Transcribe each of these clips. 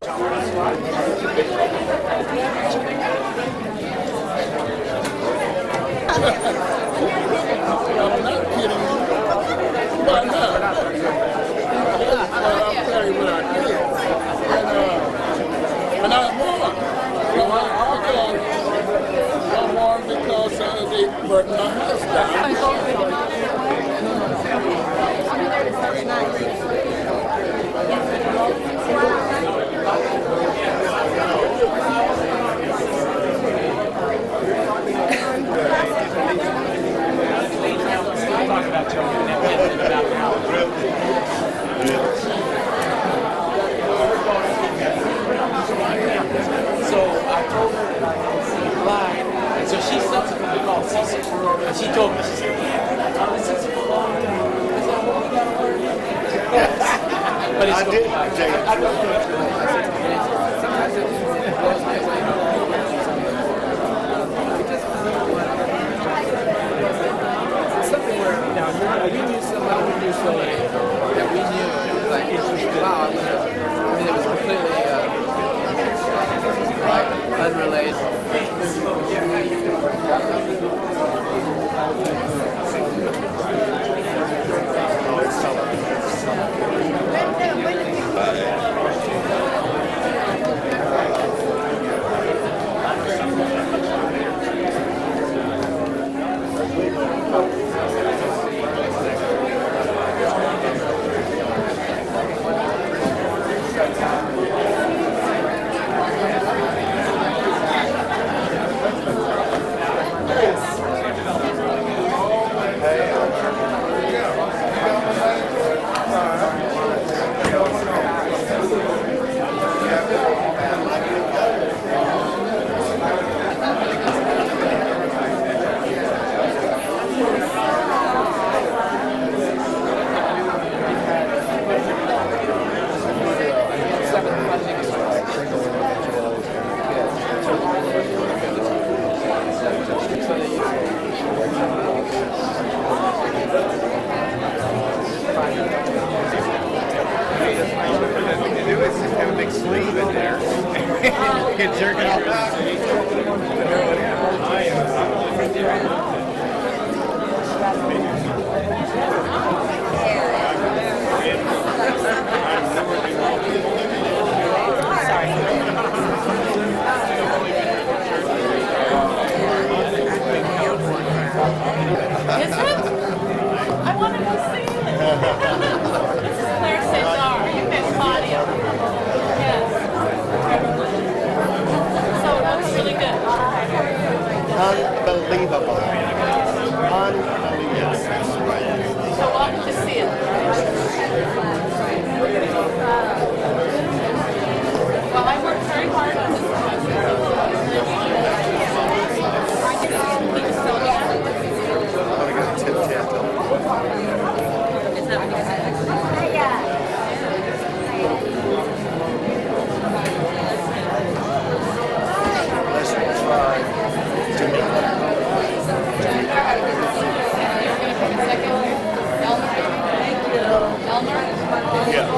I'm not kidding you. Why not? I'll tell you what I did. And I won. I won because they burnt my house down. Talk about children and about how so I told her that I had seen black, and so she subsequently called Cecil, and she told me, she said, yeah, I was Cecil for a long time. I said, well, you gotta learn. But it's cool. I don't know. Something where, you know, you knew somebody who knew somebody that we knew, like, it was, wow, I mean, it was completely, like, unrelated. Get jerking off. Is it? I want to go see it. This is Claire Cesar. You can Claudia. Yes. So it looks really good. Unbelievable. Unbelievable. So welcome to see it. Well, I worked very hard on this project. Is that what you said? Let's try to make You're going to pick a second. Elmer? Thank you. Elmer? Yeah.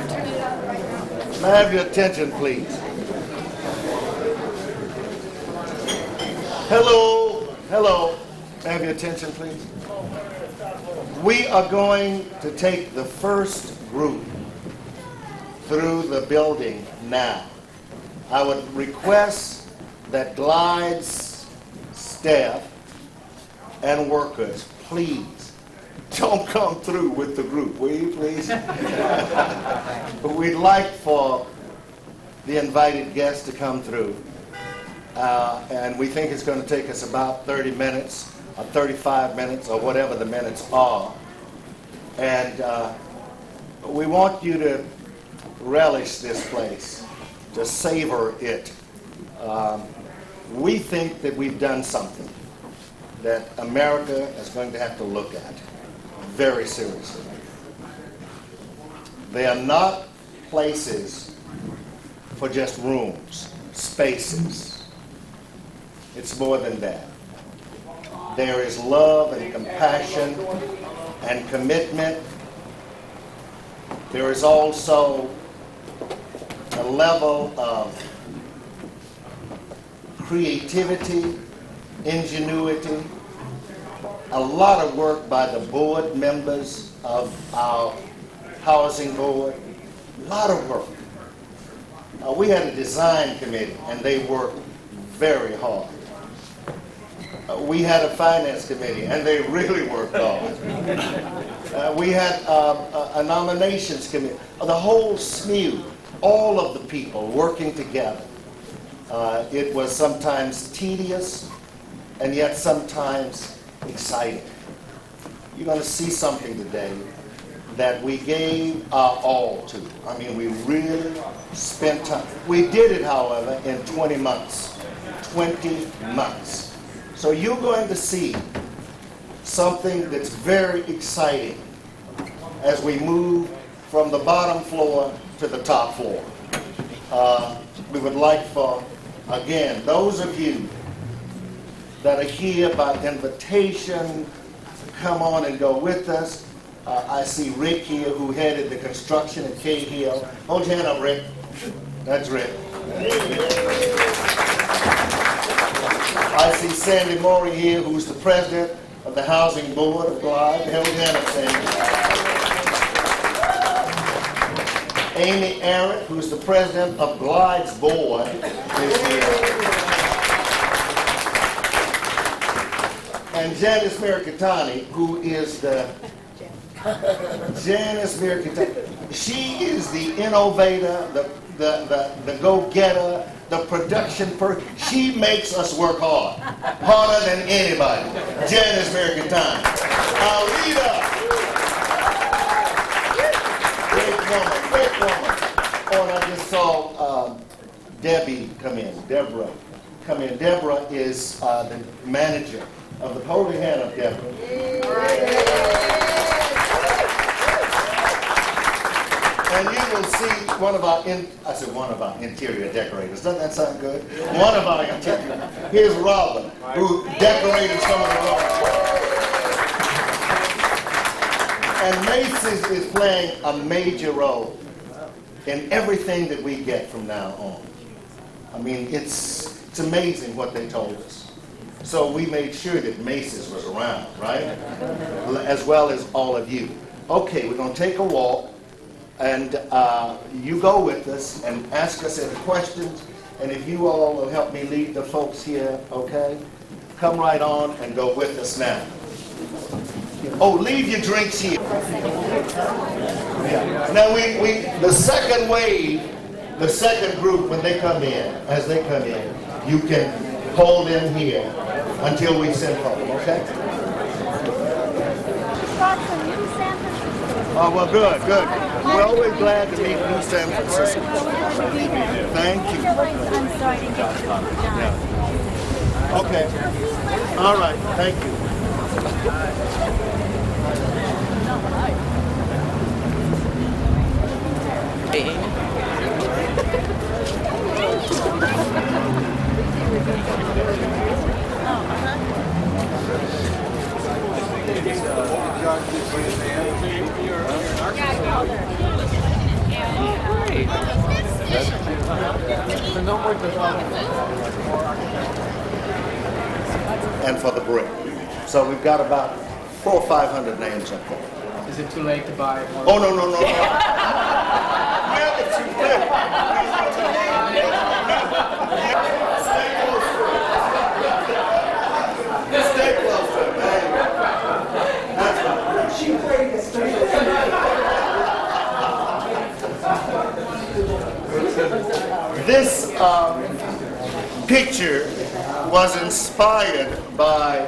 May I have your attention, please? Hello, hello. May I have your attention, please? We are going to take the first group through the building now. I would request that Glide's staff and workers, please, don't come through with the group, will you please? We'd like for the invited guests to come through. And we think it's going to take us about 30 minutes or 35 minutes or whatever the minutes are. And we want you to relish this place, to savor it. We think that we've done something that America is going to have to look at very seriously. They are not places for just rooms, spaces. It's more than that. There is love and compassion and commitment. There is also a level of creativity, ingenuity, a lot of work by the board members of our housing board, a lot of work. We had a design committee and they worked very hard. We had a finance committee and they really worked hard. We had a nominations committee, the whole SMU, all of the people working together. It was sometimes tedious and yet sometimes exciting. You're going to see something today that we gave our all to. I mean, we really spent time. We did it, however, in 20 months. 20 months. So you're going to see something that's very exciting as we move from the bottom floor to the top floor. We would like for, again, those of you that are here by invitation, come on and go with us. I see Rick here, who headed the construction at Cahill. Hold your hand up, Rick. That's Rick. I see Sandy Morey here, who's the president of the Housing Board of Glide. Hold your hand up, Sandy. Amy Arrett, who's the president of Glide's board, is here. And Janice Mirikitani, who is the Janice Mirikitani. She is the innovator, the go-getter, the production person. She makes us work hard, harder than anybody. Janice Mirikitani. Our leader. Great woman. Oh, and I just saw Debbie come in, Deborah come in. Deborah is the manager of the, hold your hand up, Deborah. And you will see one of our interior decorators. Doesn't that sound good? One of our interior. Here's Robin, who decorated some of the rooms. And Macy's is playing a major role in everything that we get from now on. I mean, it's amazing what they told us. So we made sure that Macy's was around, right? As well as all of you. Okay, we're going to take a walk. And you go with us and ask us any questions. And if you all will help me lead the folks here, okay? Come right on and go with us now. Oh, leave your drinks here. Now, the second wave, the second group, when they come in, as they come in, you can hold them here until we send home, okay? Oh, well, good. We're always glad to meet New San Francisco. Thank you. I'm sorry to get you. Okay. All right. Thank you. So no more development. and for the brick. So we've got about 400 or 500 names up there. Is it too late to buy more? Oh, no, no, no, no. Yeah, it's too late. Stay close to it, man. That's right. She played the This picture was inspired by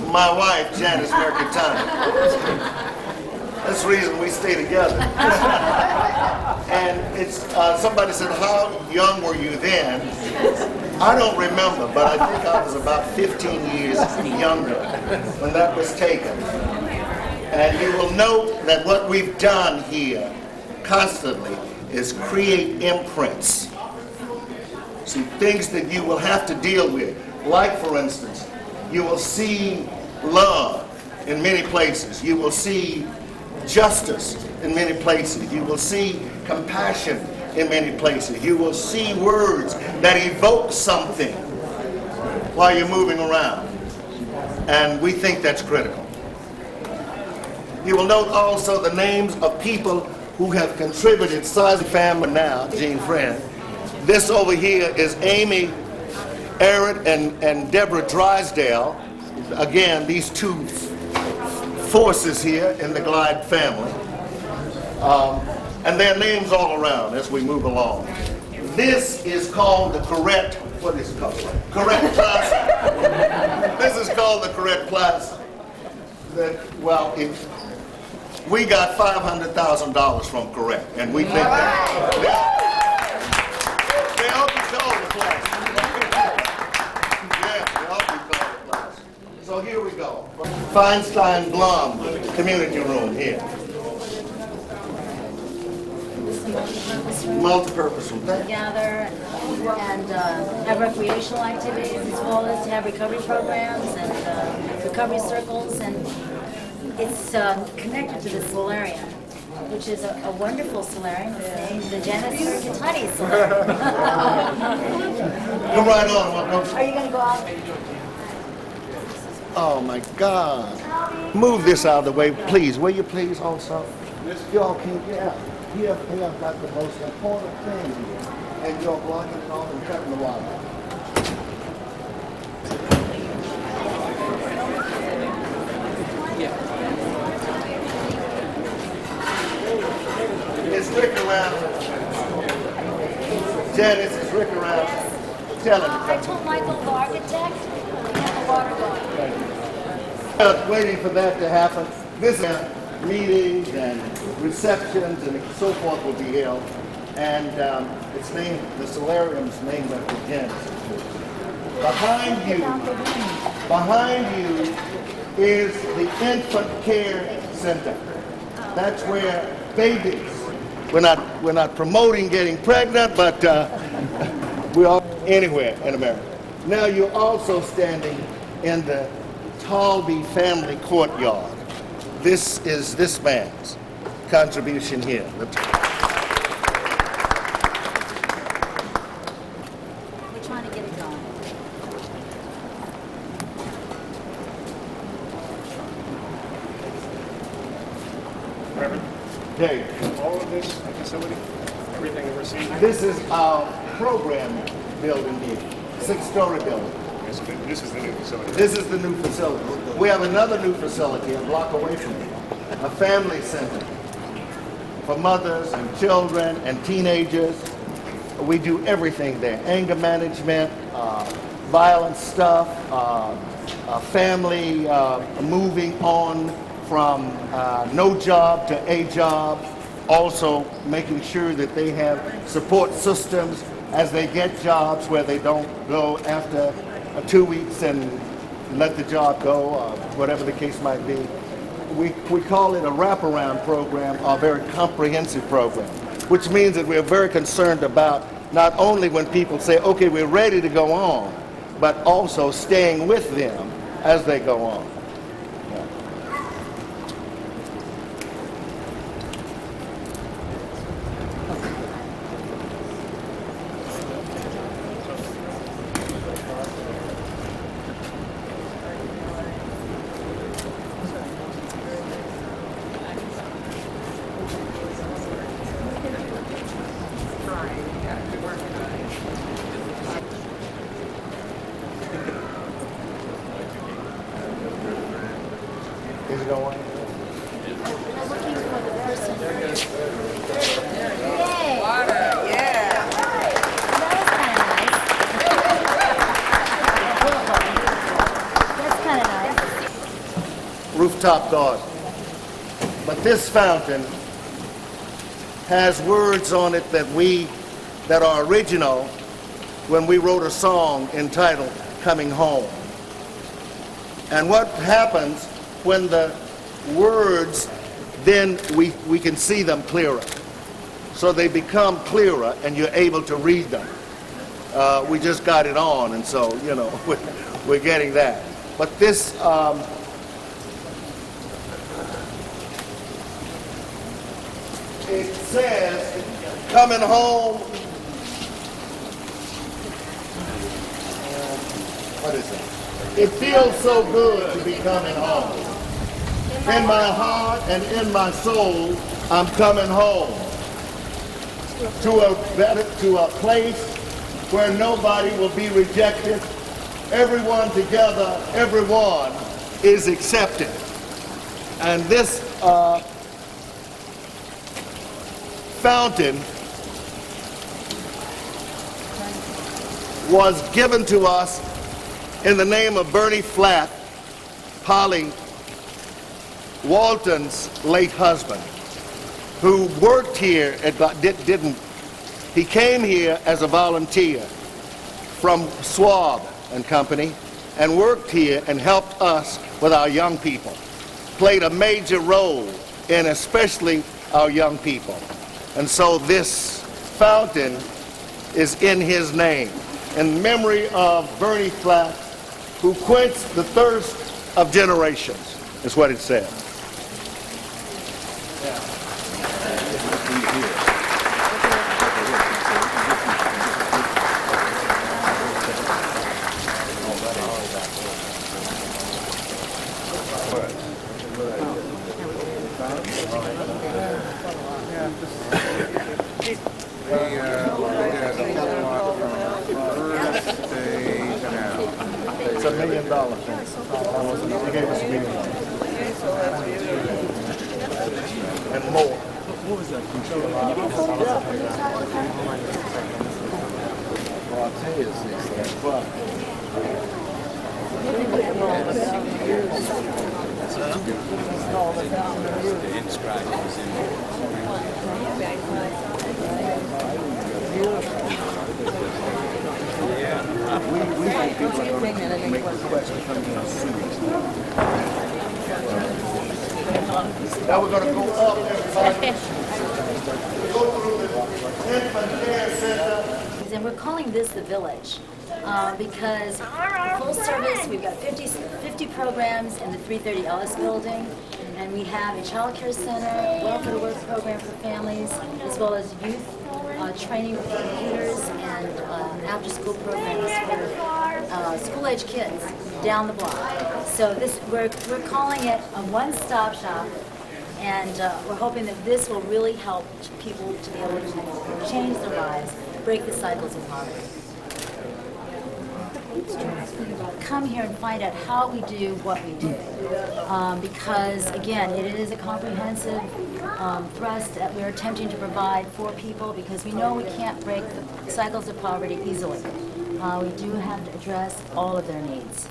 my wife, Janice Mercatine. That's the reason we stay together. And it's somebody said, "How young were you then?" I don't remember, but I think I was about 15 years younger when that was taken. And you will note that what we've done here constantly is create imprints. See, things that you will have to deal with. Like, for instance, you will see love in many places. You will see justice in many places. You will see compassion in many places. You will see words that evoke something while you're moving around. And we think that's critical. You will note also the names of people who have contributed. Size of family now, Jean Friend. This over here is Amy Arrett and Deborah Drysdale. Again, these two forces here in the Glide family. And their names all around as we move along. This is called the Correct, what is it called? Correct Plaza. This is called the Correct Plaza. Well, we got $500,000 from Correct, and we think that. They ought to be called the Plaza. Yeah, they ought to be called the Plaza. So here we go. Feinstein Blum Community Room here. Multi-purpose room. Gather and have recreational activities as well as have recovery programs and recovery circles, and it's connected to the solarium, which is a wonderful solarium. It's named the Janice Mercatine Solarium. Come right on. Are you going to go out? Oh my God. Move this out of the way, please. Will you please also? Y'all can, yeah. Here I've got the most important thing here. And you're blocking it off and cutting the wire. Is Rick around? Janice, is Rick around? Tell him to I come. told Michael, the architect, we have the water going. Waiting for that to happen. This meetings and receptions and so forth will be held. And it's named, the solarium's named after Janice. Behind you is the Infant Care Center. That's where babies, we're not promoting getting pregnant, but we are anywhere in America. Now you're also standing in the Talby family courtyard. This is this man's contribution here. We're trying to get it going. Dave, All of this facility, everything that we're seeing, this is our program building here, 6-story building. this is the new facility. This is the new facility. We have another new facility a block away from here, a family center for mothers and children and teenagers. We do everything there, anger management, violence stuff, family moving on from no job to a job, also making sure that they have support systems as they get jobs where they don't go after 2 weeks and let the job go, whatever the case might be. We call it a wraparound program, or a very comprehensive program, which means that we're very concerned about not only when people say, okay, we're ready to go on, but also staying with them as they go on. Is it going? We're looking for the person. Yay! That's kind of nice. Rooftop garden. But this fountain has words on it that are original when we wrote a song entitled Coming Home. And what happens when the words, then we can see them clearer. So they become clearer and you're able to read them. We just got it on, and so, we're getting that. But this, it says, coming home, what is it? It feels so good to be coming home. In my heart and in my soul, I'm coming home. To a place where nobody will be rejected. Everyone together, everyone is accepted. And this fountain was given to us in the name of Bernie Flatt, Polly Walton's late husband, who worked here he came here as a volunteer from Schwab and Company and worked here and helped us with our young people, played a major role in especially our young people. And so this fountain is in his name, in memory of Bernie Flatt, who quenched the thirst of generations, is what it says. It's $1 million. They gave us $1 million. And more. What was that? Well, I'll tell you now we're going to go up, everybody. Go through the infant care center. And we're calling this the Village because full service, we've got 50 programs in the 330 Ellis building, and we have a child care center, welfare to work program for families, as well as youth training with computers and after-school programs for school-age kids down the block. So we're calling it a one-stop shop, and we're hoping that this will really help people to be able to change their lives, break the cycles of poverty. Come here and find out how we do what we do. Because, again, it is a comprehensive thrust that we're attempting to provide for people, because we know we can't break the cycles of poverty easily. We do have to address all of their needs.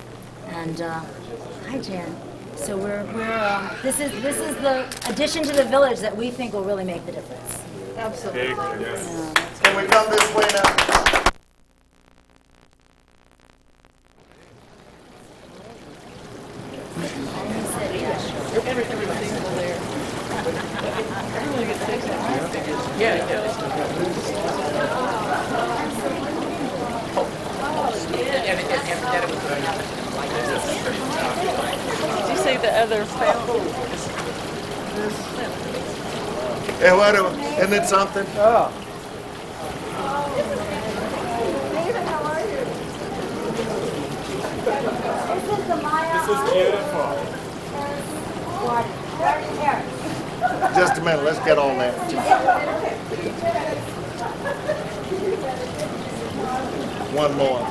And, hi, Jan. So this is the addition to the village that we think will really make the difference. Absolutely. Can we come this way now? Did you see the other sample? Yeah, whatever. Isn't it something? Oh. This is beautiful. Just a minute. Let's get on that. One more.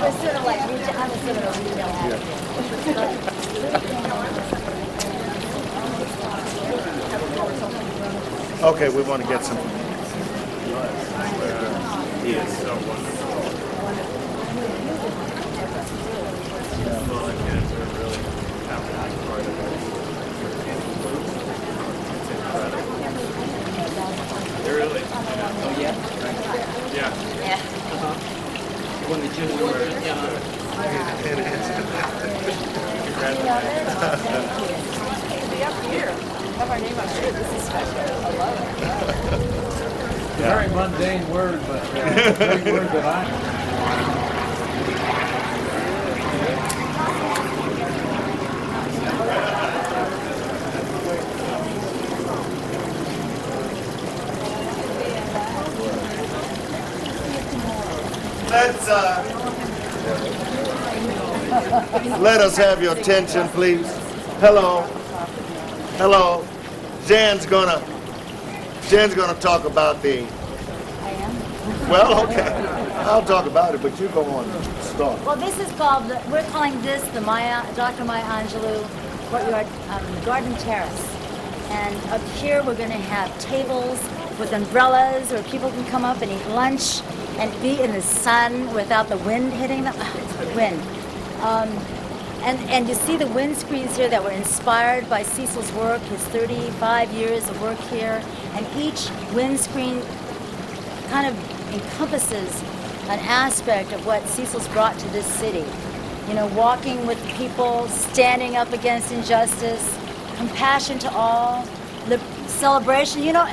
We're sort of like retail, I'm a sort of a retail advocate. Okay, we want to get some. He is so wonderful. Well, and kids are really having a part of it. It's incredible. They really. Oh, yeah? Yeah. When the junior were young. It's a very mundane word, but it's a big word that I know. Let us have your attention, please. Hello. Hello. Jan's gonna talk about the. I am. Well, okay. I'll talk about it, but you go on. Start. Well, this is called, we're calling this the Dr. Maya Angelou Courtyard Garden Terrace. And up here we're going to have tables with umbrellas where people can come up and eat lunch and be in the sun without the wind hitting them. Wind. And you see the windscreens here that were inspired by Cecil's work, his 35 years of work here. And each windscreen kind of encompasses an aspect of what Cecil's brought to this city. You know, walking with people, standing up against injustice, compassion to all, the celebration. You know,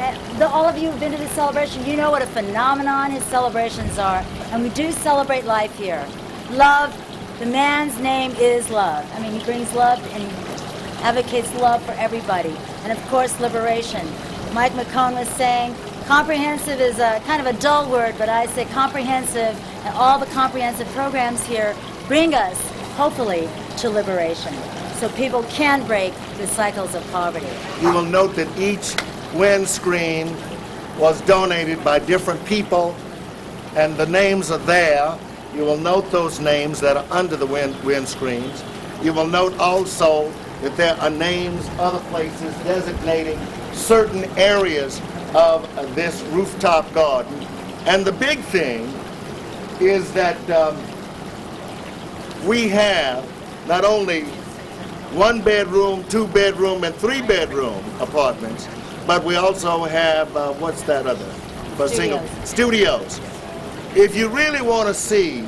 all of you who've been to this celebration, you know what a phenomenon his celebrations are. And we do celebrate life here. Love, the man's name is love. I mean, he brings love and advocates love for everybody. And of course, liberation. Mike McCone was saying, comprehensive is a kind of a dull word, but I say comprehensive, and all the comprehensive programs here bring us, hopefully, to liberation. So people can break the cycles of poverty. You will note that each windscreen was donated by different people, and the names are there. You will note those names that are under the windscreens. You will note also that there are names, other places designating certain areas of this rooftop garden. And the big thing is that we have not only 1-bedroom, 2-bedroom, and 3-bedroom apartments, but we also have, what's that other? For single studios. If you really want to see,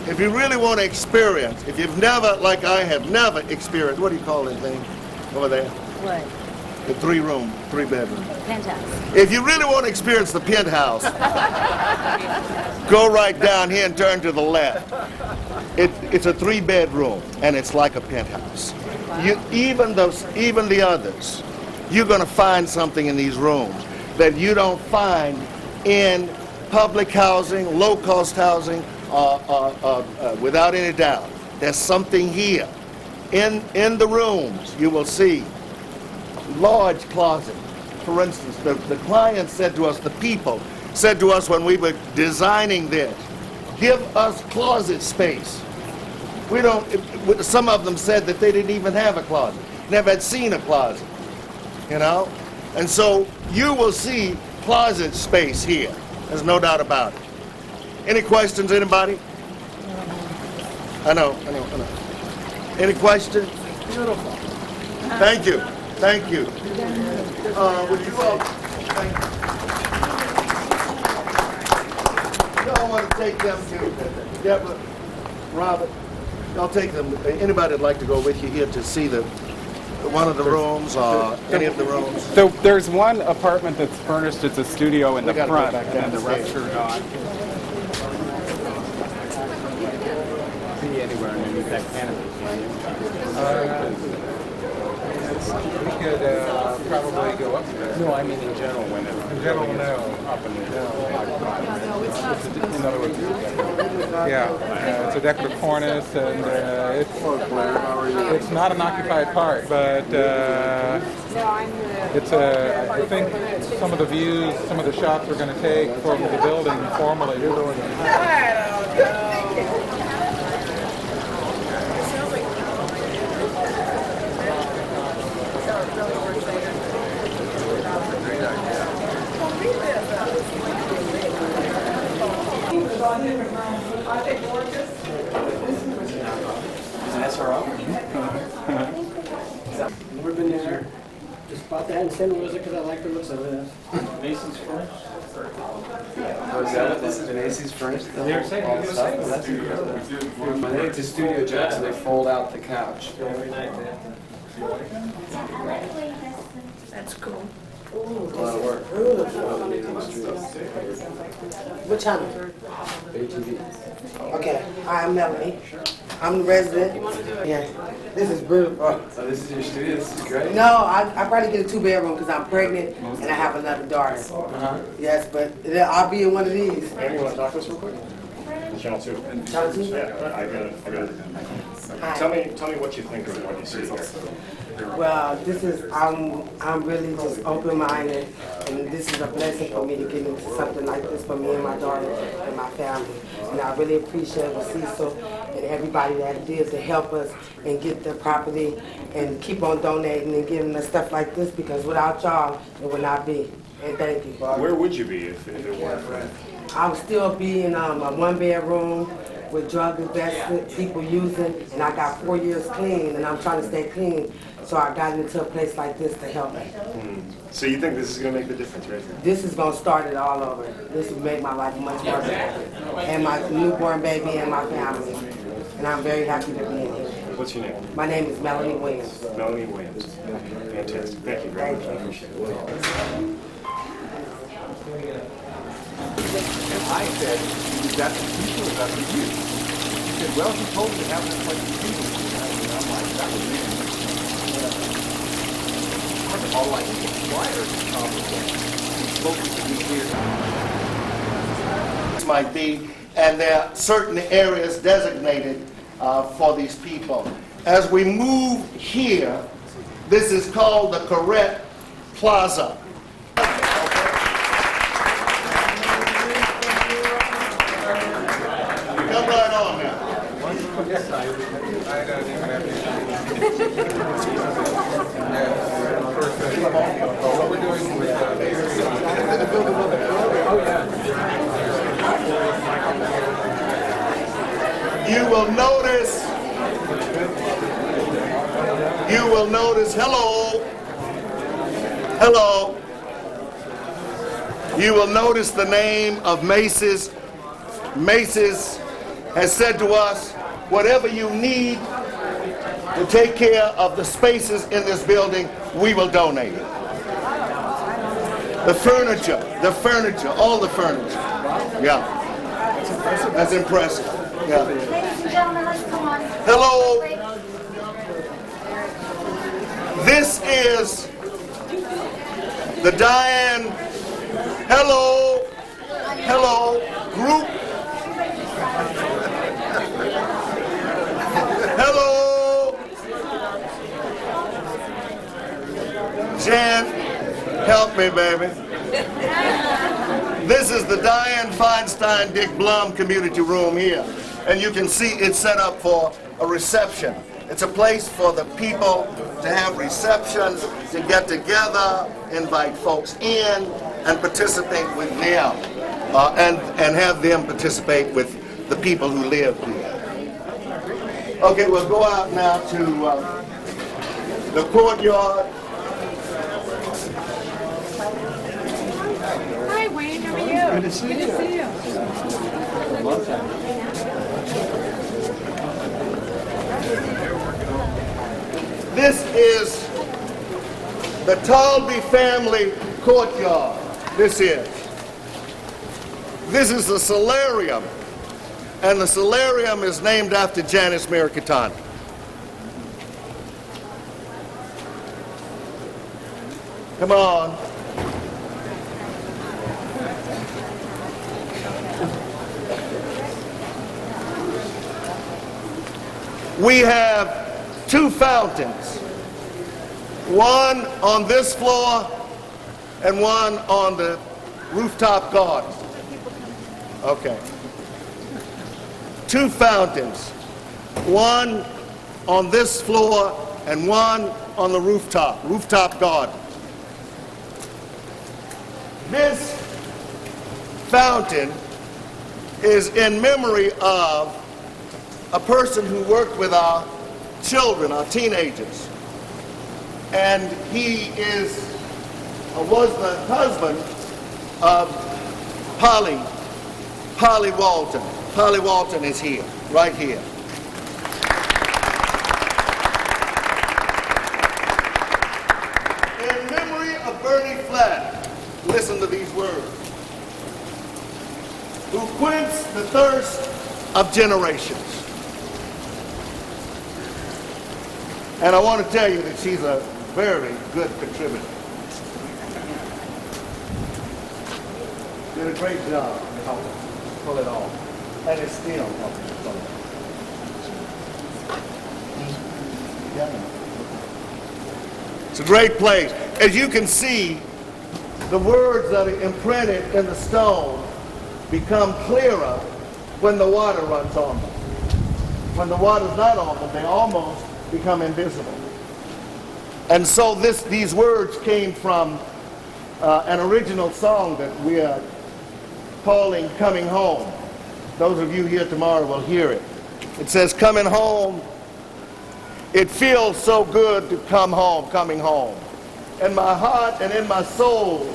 if you really want to experience, if you've never, like I have never experienced, what do you call that thing over there? What? The 3-bedroom. Penthouse. If you really want to experience the penthouse, go right down here and turn to the left. It's a 3-bedroom, and it's like a penthouse. Even the others, you're going to find something in these rooms that you don't find in public housing, low-cost housing, without any doubt. There's something here. In the rooms, you will see large closet. For instance, the client said to us, the people said to us when we were designing this, give us closet space. We don't, some of them said that they didn't even have a closet, never had seen a closet, you know? And so you will see closet space here. There's no doubt about it. Any questions, anybody? I know. Any questions? Beautiful. Thank you. Thank you. Would you all, thank you. Y'all want to take them to Deborah, Robert? Y'all take them. Anybody would like to go with you here to see one of the rooms or any of the rooms? So there's one apartment that's furnished. It's a studio in the gotta go front, back and the rest downstairs. are not. Be anywhere in that canopy? We could probably go up there. No, I mean in general, when it In general, no. up and in other words, Yeah, it's a decorative cornice, and it's not an occupied park, but it's I think some of the views, some of the shots we're going to take from the building formally. Never been there. Just bought that in St. Louis because I like the looks of it. Macy's Furnish? This is Macy's Furnish. They were saying, I think it's a Studio Jack, so they fold out the couch. Every night they have That's cool. A lot of work. What channel? ATV. Okay, hi, I'm Melanie. I'm the resident. Yeah, this is beautiful. So this is your studio? This is great. No, I probably get a 2-bedroom because I'm pregnant and I have another daughter. Yes, but I'll be in one of these. Hey, you want to talk to us real quick? Channel 2. Channel 2? Yeah, I got it. Hi. Tell me what you think of what you see here. Well, this is, I'm really just open-minded, and this is a blessing for me to get into something like this for me and my daughter and my family. And I really appreciate what Cecil and everybody that did to help us and get the property and keep on donating and giving us stuff like this, because without y'all, it would not be. And thank you. Where would you be if it weren't for that? I would still be in a 1-bedroom with drug invested, people using, and I got 4 years clean, and I'm trying to stay clean. So I got into a place like this to help me. So you think this is going to make the difference right here? This is going to start it all over. This will make my life much more better. And my newborn baby and my family. And I'm very happy to be in here. What's your name? My name is Melanie Williams. Melanie Williams. Fantastic. Thank you very much. I appreciate it. And I said, that's the people, that's the you. He said, well, he told me to have this place to do. And I'm like, that was me. All I think flyers supposed to be here. Might be, and there are certain areas designated for these people. As we move here, this is called the Correct Plaza. Come right on now. What we're doing with You will notice, hello. You will notice the name of Macy's. Macy's has said to us, whatever you need to take care of the spaces in this building, we will donate it. The furniture, all the furniture. Yeah. That's impressive. Yeah. Ladies and gentlemen, let's come on. Hello. This is the Diane, hello, group. Hello. Jan, help me, baby. This is the Diane Feinstein Dick Blum community room here. And you can see it's set up for a reception. It's a place for the people to have receptions, to get together, invite folks in, and participate with them, and have them participate with the people who live here. Okay, we'll go out now to the courtyard. Hi, Wayne. How are you? Good to see you. Good to see you. A long time. This is the Talby family courtyard. This is the solarium And the solarium is named after Janice Mercatani. Come on. We have 2 fountains, one on this floor and one on the rooftop garden. Okay. 2 fountains, one on this floor and one on the rooftop garden. This fountain is in memory of a person who worked with our children, our teenagers. And he was the husband of Polly Walton. Polly Walton is here, right here. In memory of Bernie Flatt, listen to these words, who quenched the thirst of generations. And I want to tell you that she's a very good contributor. Did a great job helping pull it off. And it's still helping to pull it off. It's a great place. As you can see, the words that are imprinted in the stone become clearer when the water runs on them. When the water's not on them, they almost become invisible. And so these words came from an original song that we are calling Coming Home. Those of you here tomorrow will hear it. It says, coming home, it feels so good to come home, coming home. In my heart and in my soul,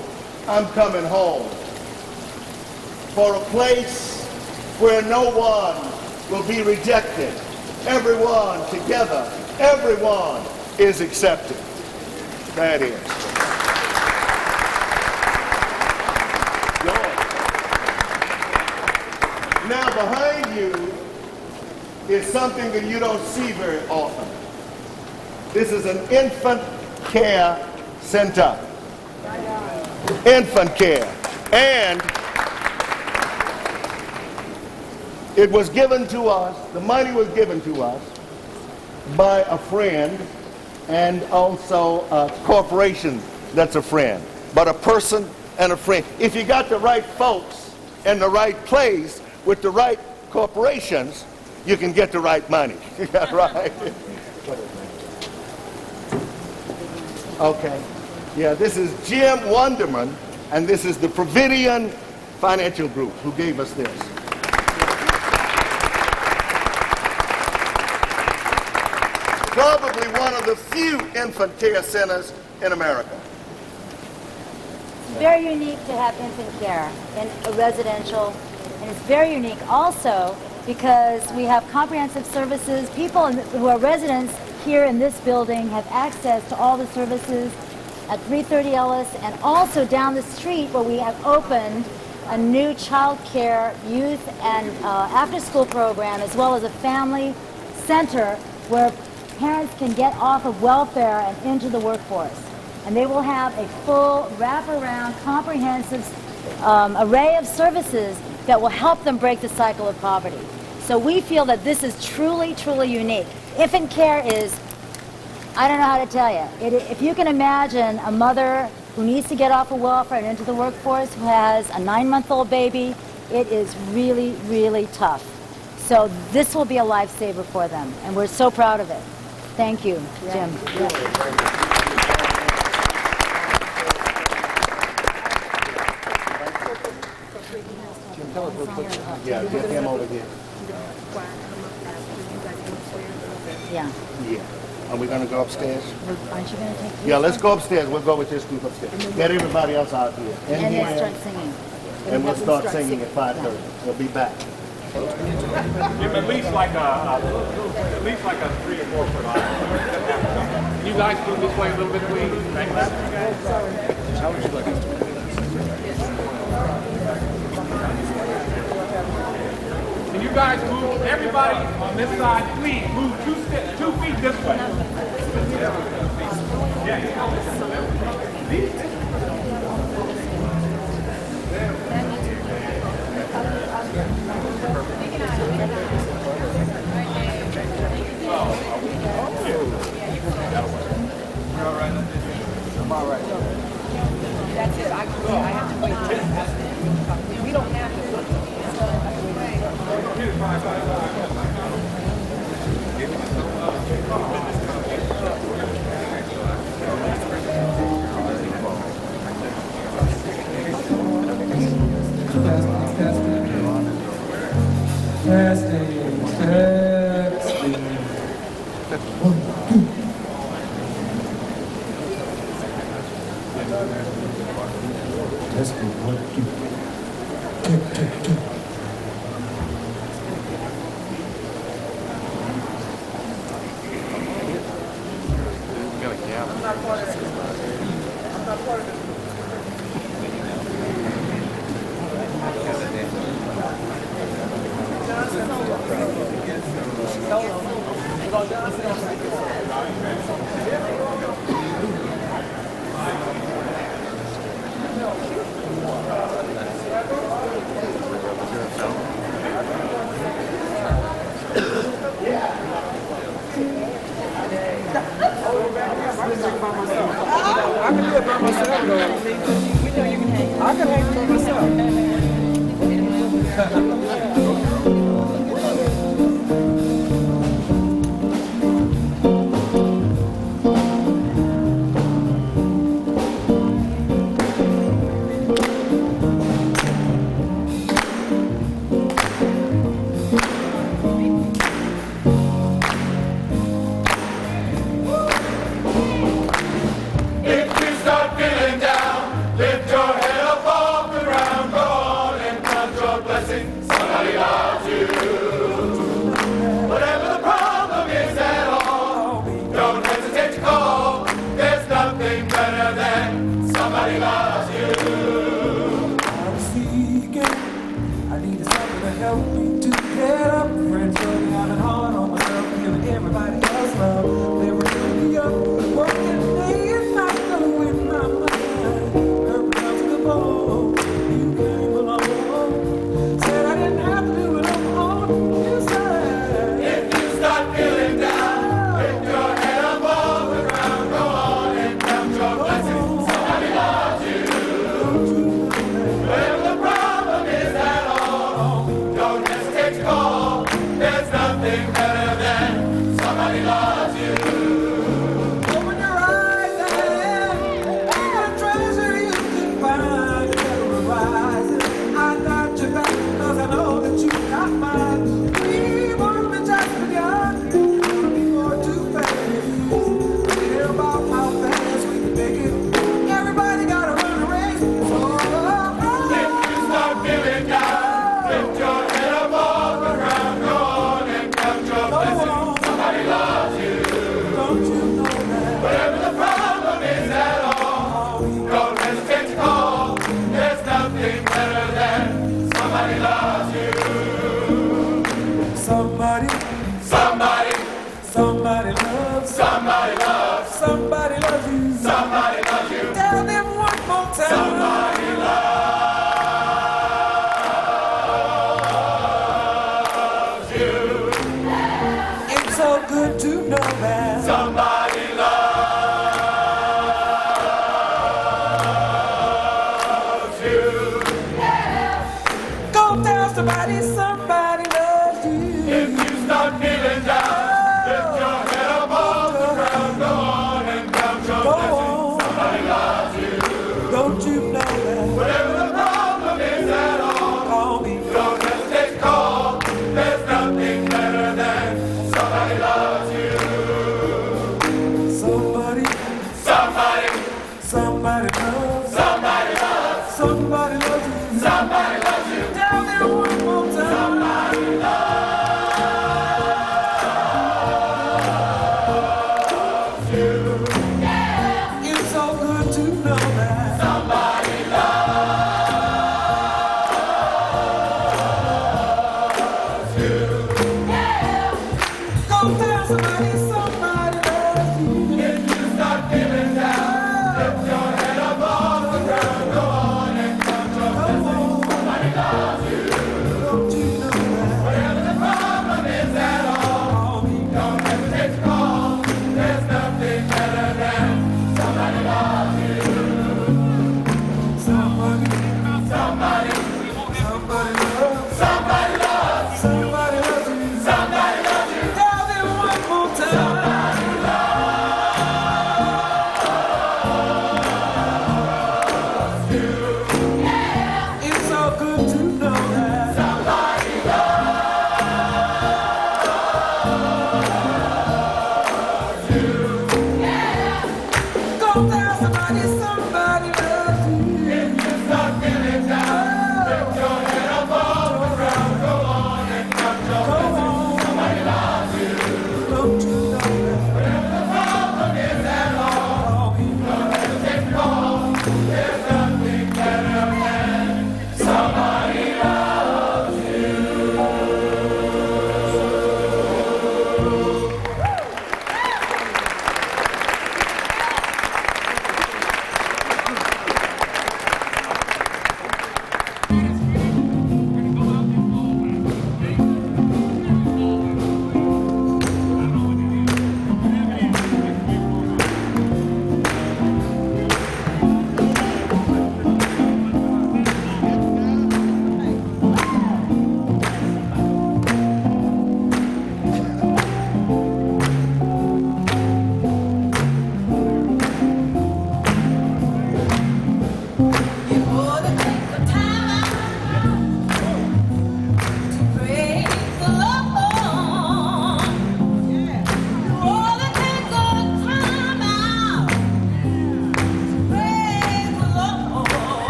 I'm coming home. For a place where no one will be rejected. Everyone together, everyone is accepted. That is. Now behind you is something that you don't see very often. This is an infant care center. Infant care. And it was given to us, the money was given to us by a friend and also a corporation that's a friend. But a person and a friend. If you got the right folks in the right place with the right corporations, you can get the right money. Right? Okay. Yeah, this is Jim Wonderman, and this is the Providian Financial Group who gave us this. Probably one of the few infant care centers in America. It's very unique to have infant care in a residential, and it's very unique also because we have comprehensive services. People who are residents here in this building have access to all the services at 330 Ellis and also down the street where we have opened a new child care, youth, and after-school program, as well as a family center where parents can get off of welfare and into the workforce. And they will have a full, wraparound, comprehensive array of services that will help them break the cycle of poverty. So we feel that this is truly, truly unique. Infant care is, I don't know how to tell you. If you can imagine a mother who needs to get off of welfare and into the workforce, who has a 9-month-old baby, it is really, really tough. So this will be a lifesaver for them, and we're so proud of it. Thank you, Jim. Yeah, get him over here. Yeah. Yeah. Are we going to go upstairs? Aren't you going to take this? Yeah, let's go upstairs. We'll go with this group upstairs. Get everybody else out here. And then start singing. And we'll start singing at 5:30. We'll be back. Give at least like a 3 or 4 foot aisle. Can you guys move this way a little bit, please? Thank you. How would you like us to do this? Can you guys move, everybody on this side, please move 2 feet this way. I'm all right. That's it. I have to wait. We don't have to. Let's go. 1, 2. I'm not part of it. I'm not part of it. I can do it by myself, though. I can hang by myself. You.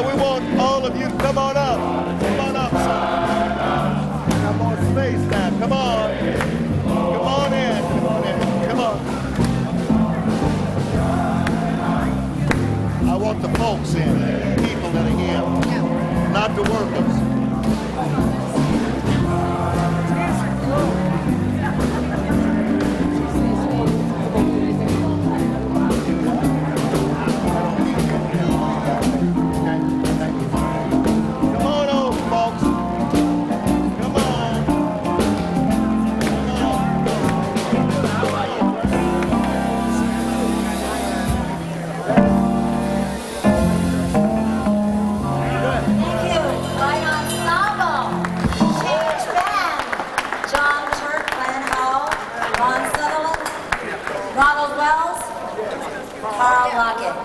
Now we want all of you to come on up. Come on up, son. Got more space now. Come on. Come on in. Come on in. Come on. I want the folks in, the people that are here, not the workers. Come on over, folks. Come on.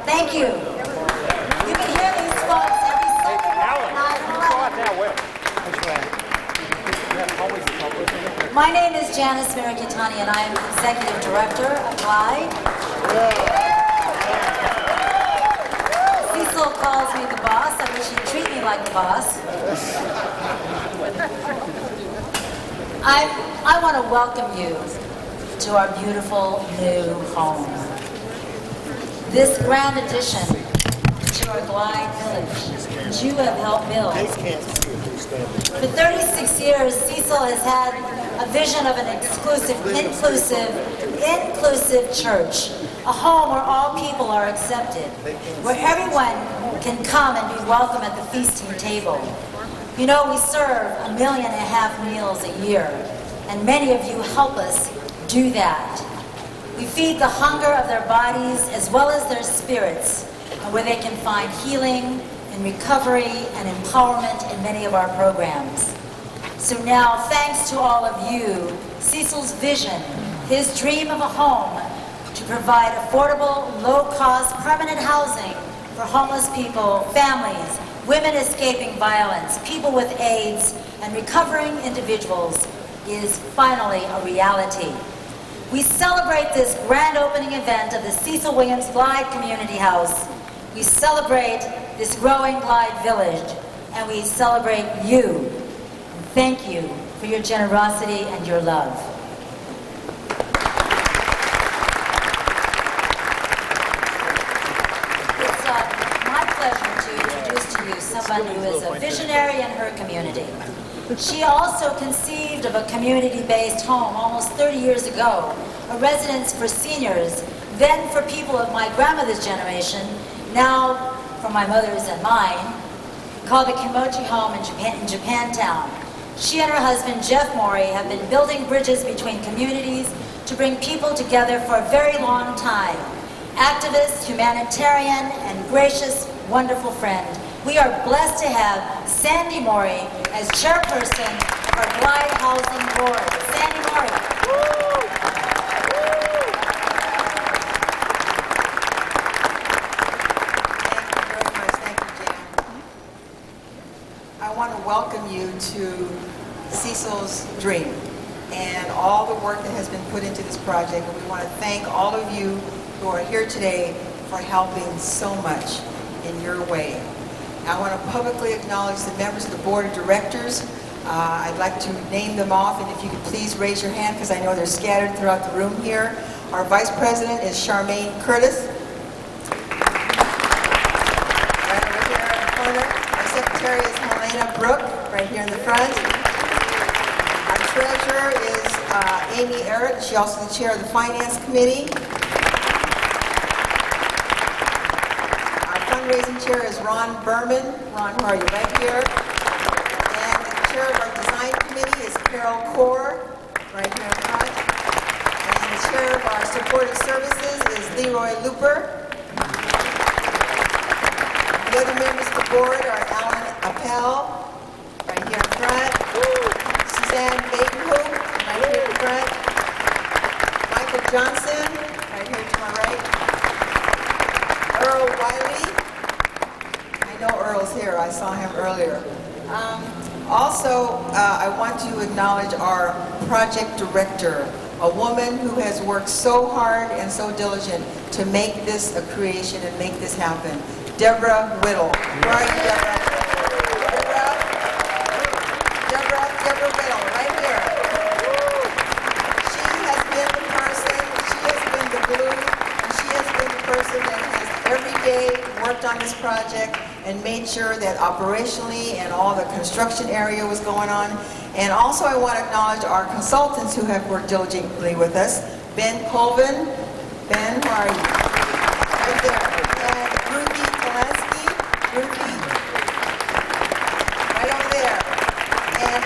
Thank you. You can hear these folks every Sunday night at 11. My name is Janice Mirikitani, and I am Executive Director of Glide. Cecil calls me the boss. I wish he'd treat me like the boss. I want to welcome you to our beautiful new home. This grand addition to our Glide Village, which you have helped build. For 36 years, Cecil has had a vision of an inclusive church, a home where all people are accepted, where everyone can come and be welcome at the feasting table. You know, we serve 1.5 million meals a year, and many of you help us do that. We feed the hunger of their bodies as well as their spirits, where they can find healing and recovery and empowerment in many of our programs. So now, thanks to all of you, Cecil's vision, his dream of a home to provide affordable, low-cost, permanent housing for homeless people, families, women escaping violence, people with AIDS, and recovering individuals is finally a reality. We celebrate this grand opening event of the Cecil Williams Glide Community House. We celebrate this growing Glide Village, and we celebrate you. And thank you for your generosity and your love. It's my pleasure to introduce to you someone who is a visionary in her community. She also conceived of a community-based home almost 30 years ago, a residence for seniors, then for people of my grandmother's generation, now for my mother's and mine, called the Kimochi Home in Japantown. She and her husband, Jeff Morey, have been building bridges between communities to bring people together for a very long time. Activist, humanitarian, and gracious, wonderful friend. We are blessed to have Sandy Morey as chairperson of our Glide Housing Board. Sandy Morey. Thank you, Jan. I want to welcome you to Cecil's dream and all the work that has been put into this project. And we want to thank all of you who are here today for helping so much in your way. I want to publicly acknowledge the members of the Board of Directors. I'd like to name them off, and if you could please raise your hand, because I know they're scattered throughout the room here. Our Vice President is Charmaine Curtis. Right over here in the corner. Our Secretary is Helena Brooke, right here in the front. Our Treasurer is Amy Eric. She's also the Chair of the Finance Committee. Fundraising chair is Ron Berman. Ron, where are you? Right here. And the chair of our design committee is Carol Kaur, right here in front. And the chair of our supportive services is Leroy Looper. The other members of the board are Alan Appel, right here in front. Suzanne Badenhoop, right here in front. Michael Johnson, right here to my right. Earl Wiley. I know Earl's here. I saw him earlier. Also, I want to acknowledge our project director, a woman who has worked so hard and so diligent to make this a creation and make this happen. Deborah Whittle. Where are you, Deborah? Deborah Whittle, right here. She has been the person, she has been the glue, and she has been the person that has every day worked on this project and made sure that operationally and all the construction area was going on. And also I want to acknowledge our consultants who have worked diligently with us. Ben Colvin. Ben, where are you? Right there. And Ruby Polanski. Ruby. Right over there. And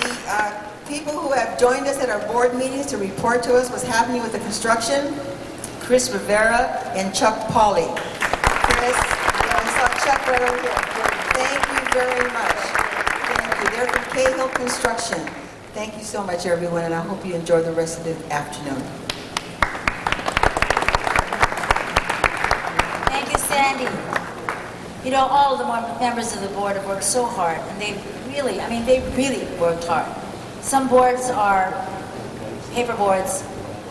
the people who have joined us at our board meetings to report to us what's happening with the construction, Chris Rivera and Chuck Pauley. Chris, I saw Chuck right over here. Thank you very much. Thank you. They're from Cahill Construction. Thank you so much, everyone, and I hope you enjoy the rest of the afternoon. Thank you, Sandy. You know, all of the members of the board have worked so hard, and they really worked hard. Some boards are paper boards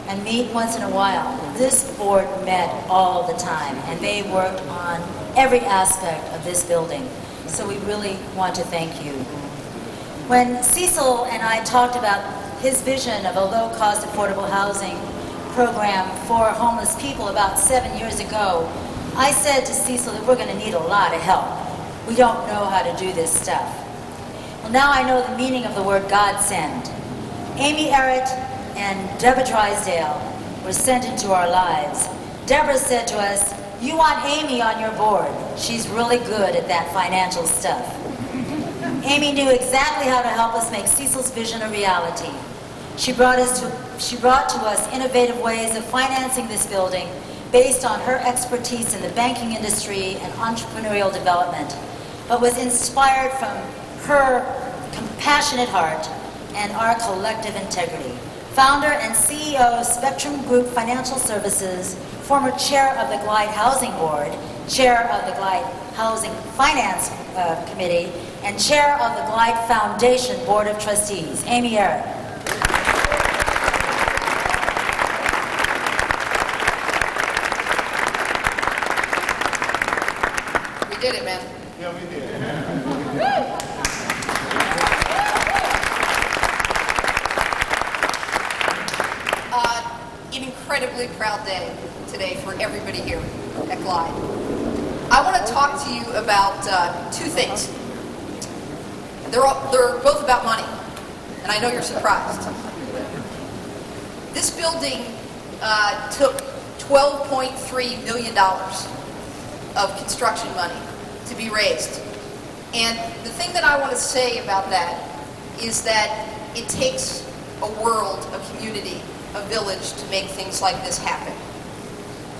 and meet once in a while. This board met all the time, and they worked on every aspect of this building. So we really want to thank you. When Cecil and I talked about his vision of a low-cost affordable housing program for homeless people about 7 years ago, I said to Cecil that we're going to need a lot of help. We don't know how to do this stuff. Well, now I know the meaning of the word godsend. Amy Errett and Deborah Drysdale were sent into our lives. Deborah said to us, "You want Amy on your board. She's really good at that financial stuff." Amy knew exactly how to help us make Cecil's vision a reality. She brought to us innovative ways of financing this building based on her expertise in the banking industry and entrepreneurial development, but was inspired from her compassionate heart and our collective integrity. Founder and CEO of Spectrum Group Financial Services, former chair of the Glide Housing Board, chair of the Glide Housing Finance Committee, and chair of the Glide Foundation Board of Trustees, Amy Errett. We did it, man. Yeah, we did. An incredibly proud day today for everybody here at Glide. I want to talk to you about two things. They're both about money, and I know you're surprised. This building took $12.3 million of construction money to be raised. And the thing that I want to say about that is that it takes a world, a community, a village to make things like this happen.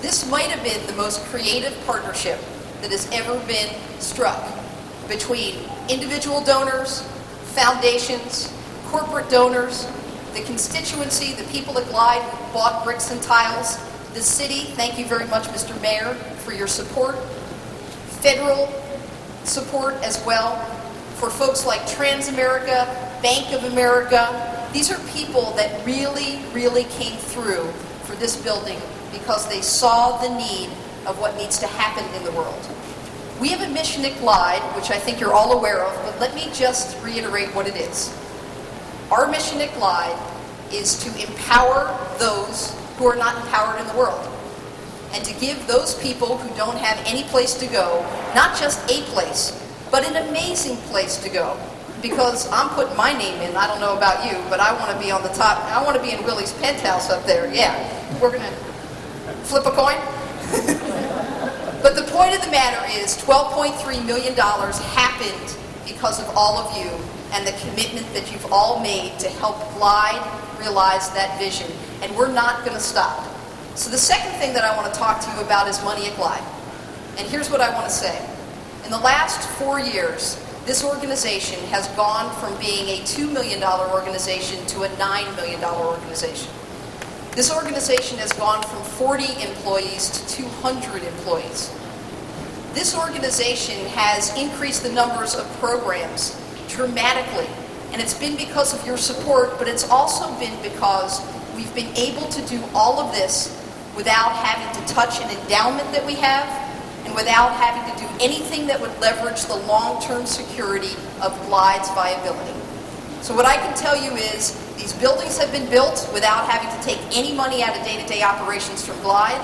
This might have been the most creative partnership that has ever been struck between individual donors, foundations, corporate donors, the constituency, the people at Glide who bought bricks and tiles, the city, thank you very much, Mr. Mayor, for your support, federal support as well, for folks like Transamerica, Bank of America. These are people that really, really came through for this building because they saw the need of what needs to happen in the world. We have a mission at Glide, which I think you're all aware of, but let me just reiterate what it is. Our mission at Glide is to empower those who are not empowered in the world, and to give those people who don't have any place to go, not just a place, but an amazing place to go. Because I'm putting my name in, I don't know about you, but I want to be on the top, I want to be in Willie's penthouse up there, yeah. We're going to flip a coin? But the point of the matter is $12.3 million happened because of all of you and the commitment that you've all made to help Glide realize that vision. And we're not going to stop. So the second thing that I want to talk to you about is money at Glide. And here's what I want to say. In the last 4 years, this organization has gone from being a $2 million organization to a $9 million organization. This organization has gone from 40 employees to 200 employees. This organization has increased the numbers of programs dramatically, and it's been because of your support, but it's also been because we've been able to do all of this without having to touch an endowment that we have, and without having to do anything that would leverage the long-term security of Glide's viability. So what I can tell you is these buildings have been built without having to take any money out of day-to-day operations from Glide.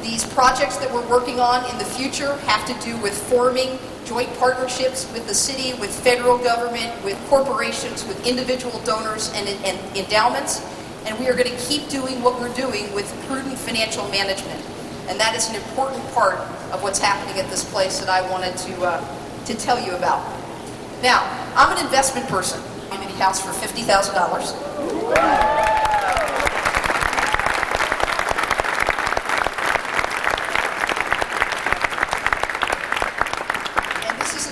These projects that we're working on in the future have to do with forming joint partnerships with the city, with federal government, with corporations, with individual donors and endowments. And we are going to keep doing what we're doing with prudent financial management. And that is an important part of what's happening at this place that I wanted to tell you about. Now, I'm an investment person. Community house for $50,000.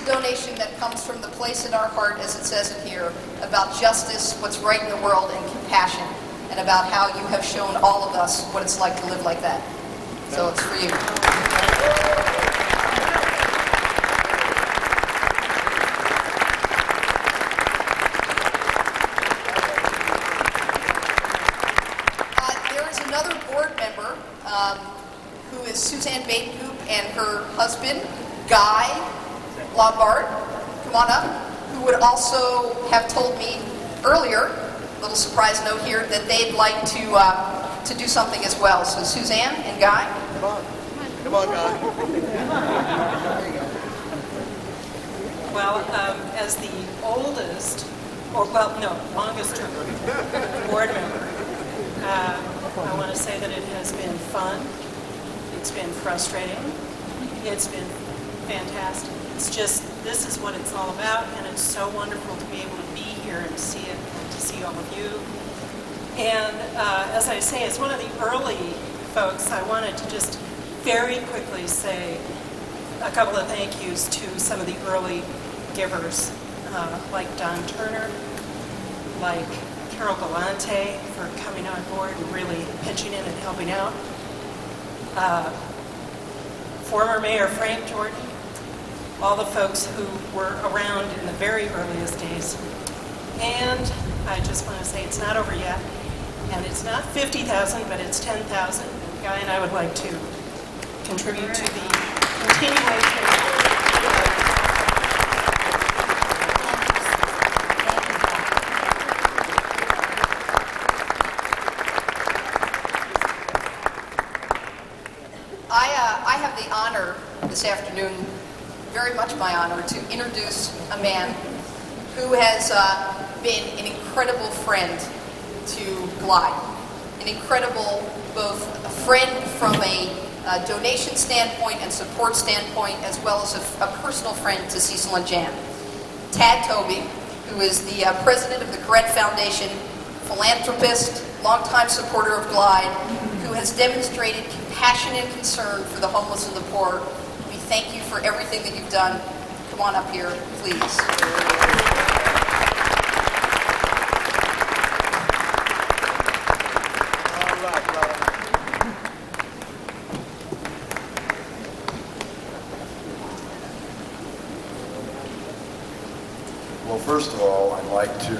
Donation that comes from the place in our heart, as it says in here, about justice, what's right in the world, and compassion, and about how you have shown all of us what it's like to live like that. So it's for you. There is another board member who is Suzanne Badenhoop and her husband, Guy Lombard, come on up, who would also have told me earlier, little surprise note here, that they'd like to do something as well. So Suzanne and Guy. Come on. Come on, Guy. Well, as the oldest, longest term board member, I want to say that it has been fun, it's been frustrating, it's been fantastic. It's just, this is what it's all about, and it's so wonderful to be able to be here and see it, and to see all of you. And as I say, as one of the early folks, I wanted to just very quickly say a couple of thank yous to some of the early givers, like Don Turner, like Carol Galante for coming on board and really pitching in and helping out. Former Mayor Frank Jordan, all the folks who were around in the very earliest days. And I just want to say it's not over yet. And it's not 50,000, but it's 10,000. Guy and I would like to contribute to the continuation. I have the honor this afternoon, very much my honor, to introduce a man who has been an incredible friend to Glide. An incredible, both a friend from a donation standpoint and support standpoint, as well as a personal friend to Cecil and Jan. Tad Toby, who is the president of the Correct Foundation, philanthropist, longtime supporter of Glide, who has demonstrated compassion and concern for the homeless and the poor. We thank you for everything that you've done. Come on up here, please. Well, first of all, I'd like to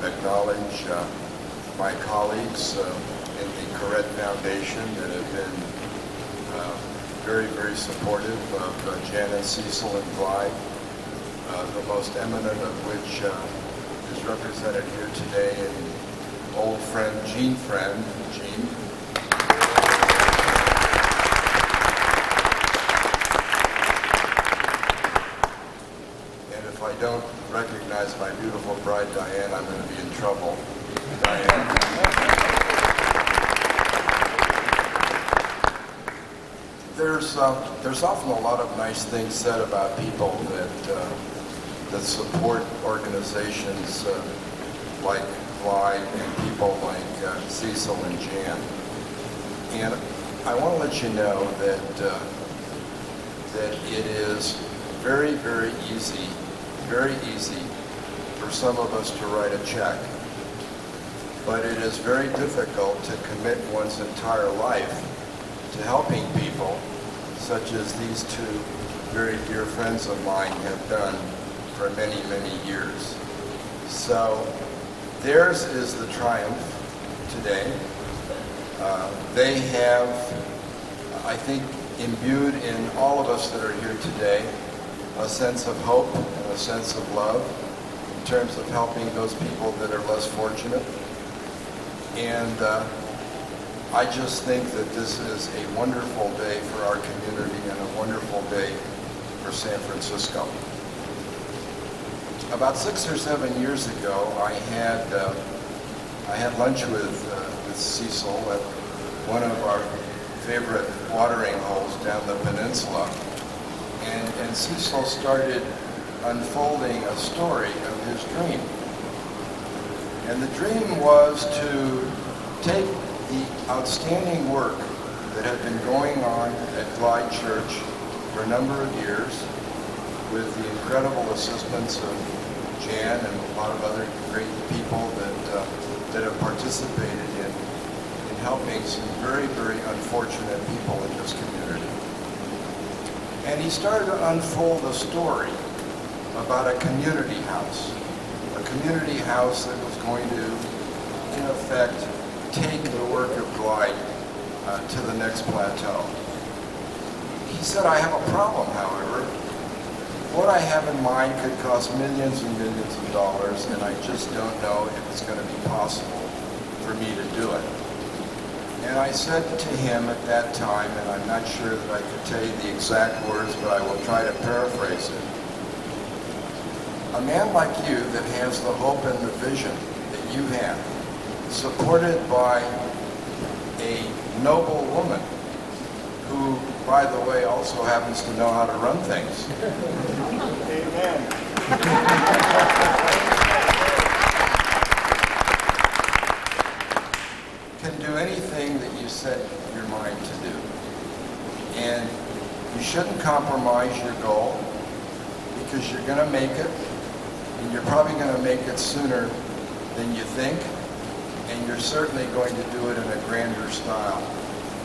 acknowledge my colleagues in the Correct Foundation that have been very, very supportive of Jan and Cecil and Glide, the most eminent of which is represented here today, and old friend, Gene Friend. Gene. If I don't recognize my beautiful bride, Diane, I'm going to be in trouble. Diane. There's often a lot of nice things said about people that support organizations like Glide and people like Cecil and Jan. And I want to let you know that it is very, very easy for some of us to write a check. But it is very difficult to commit one's entire life to helping people, such as these two very dear friends of mine have done for many, many years. So theirs is the triumph today, They have, I think, imbued in all of us that are here today a sense of hope and a sense of love in terms of helping those people that are less fortunate. And I just think that this is a wonderful day for our community and a wonderful day for San Francisco. About 6 or 7 years ago, I had lunch with Cecil at one of our favorite watering holes down the peninsula. And Cecil started unfolding a story of his dream. And the dream was to take the outstanding work that had been going on at Glide Church for a number of years with the incredible assistance of Jan and a lot of other great people that have participated in helping some very, very unfortunate people in this community. And he started to unfold a story about a community house that was going to, in effect, take the work of Glide to the next plateau. He said, I have a problem, however. What I have in mind could cost millions and millions of dollars, and I just don't know if it's going to be possible for me to do it. And I said to him at that time, and I'm not sure that I could tell you the exact words, but I will try to paraphrase it. A man like you that has the hope and the vision that you have, supported by a noble woman who, by the way, also happens to know how to run things. Amen. Can do anything that you set your mind to do. And you shouldn't compromise your goal because you're going to make it, and you're probably going to make it sooner than you think, and you're certainly going to do it in a grander style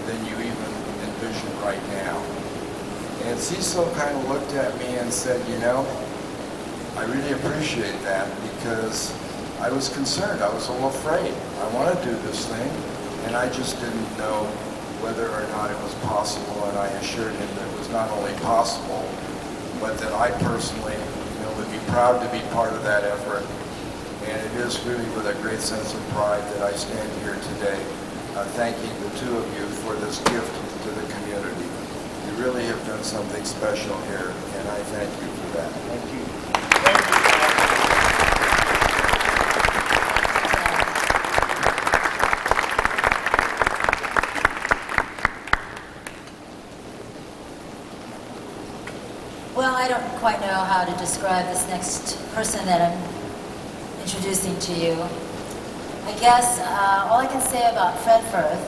than you even envision right now. And Cecil kind of looked at me and said, you know, I really appreciate that because I was concerned. I was a little afraid. I want to do this thing, and I just didn't know whether or not it was possible, and I assured him that it was not only possible, but that I personally, would be proud to be part of that effort. And it is really with a great sense of pride that I stand here today thanking the two of you for this gift to the community. You really have done something special here, and I thank you for that. Thank you. Well, I don't quite know how to describe this next person that I'm introducing to you. I guess all I can say about Fred Firth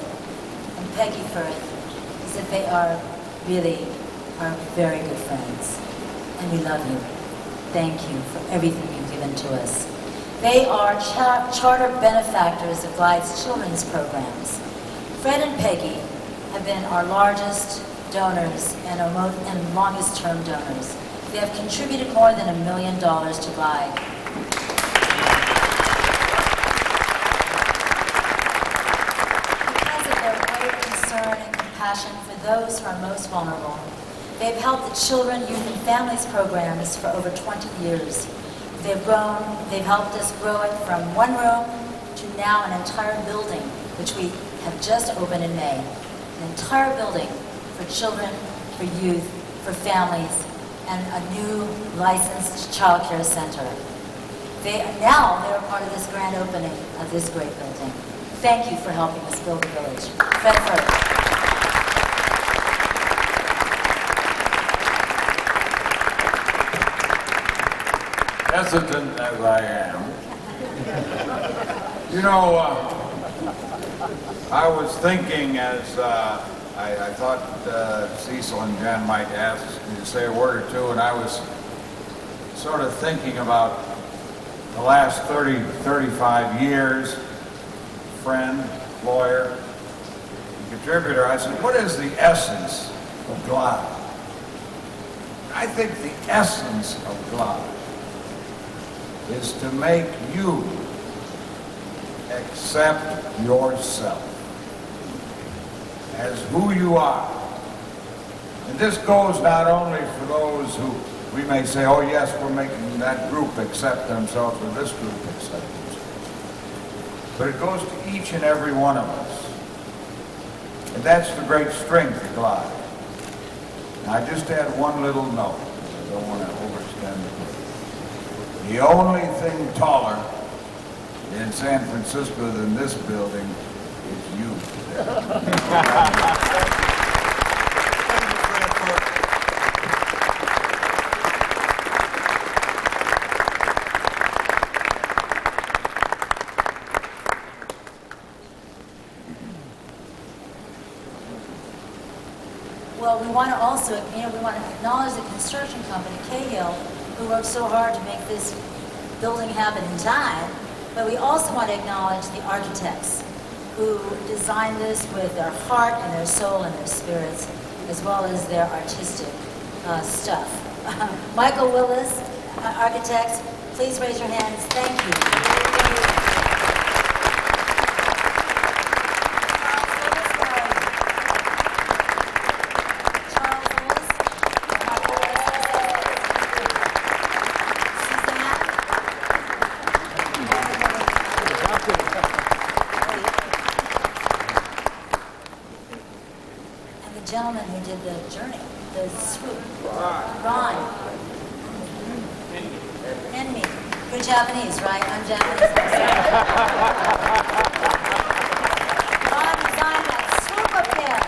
and Peggy Firth is that they are really are very good friends, and we love you. Thank you for everything you've given to us. They are charter benefactors of Glide's children's programs. Fred and Peggy have been our largest donors and longest term donors. They have contributed more than $1 million to Glide. Because of their great concern and compassion for those who are most vulnerable, they've helped the children, youth, and families programs for over 20 years. They've helped us grow it from one room to now an entire building, which we have just opened in May. An entire building for children, for youth, for families, and a new licensed child care center. Now they're part of this grand opening of this great building. Thank you for helping us build the village. Fred Firth. Hesitant as I am, I was thinking as I thought Cecil and Jan might ask me to say a word or two, and I was sort of thinking about the last 35 years, friend, lawyer, contributor. I said, what is the essence of Glide? I think the essence of Glide is to make you accept yourself. as who you are. And this goes not only for those who we may say, oh yes, we're making that group accept themselves or this group accept themselves, but it goes to each and every one of us. And that's the great strength of God. Now, I just add one little note. I don't want to overextend it. The only thing taller in San Francisco than this building is you. Well, we want to also, we want to acknowledge the construction company, Cahill, who worked so hard to make this building happen in time, but we also want to acknowledge the architects who designed this with their heart and their soul and their spirits, as well as their artistic stuff. Michael Willis, architects, please raise your hands. Thank you. Gentleman who did the journey, the swoop. Ron. And me. You're Japanese, right? I'm Japanese. Ron designed that swoop up there.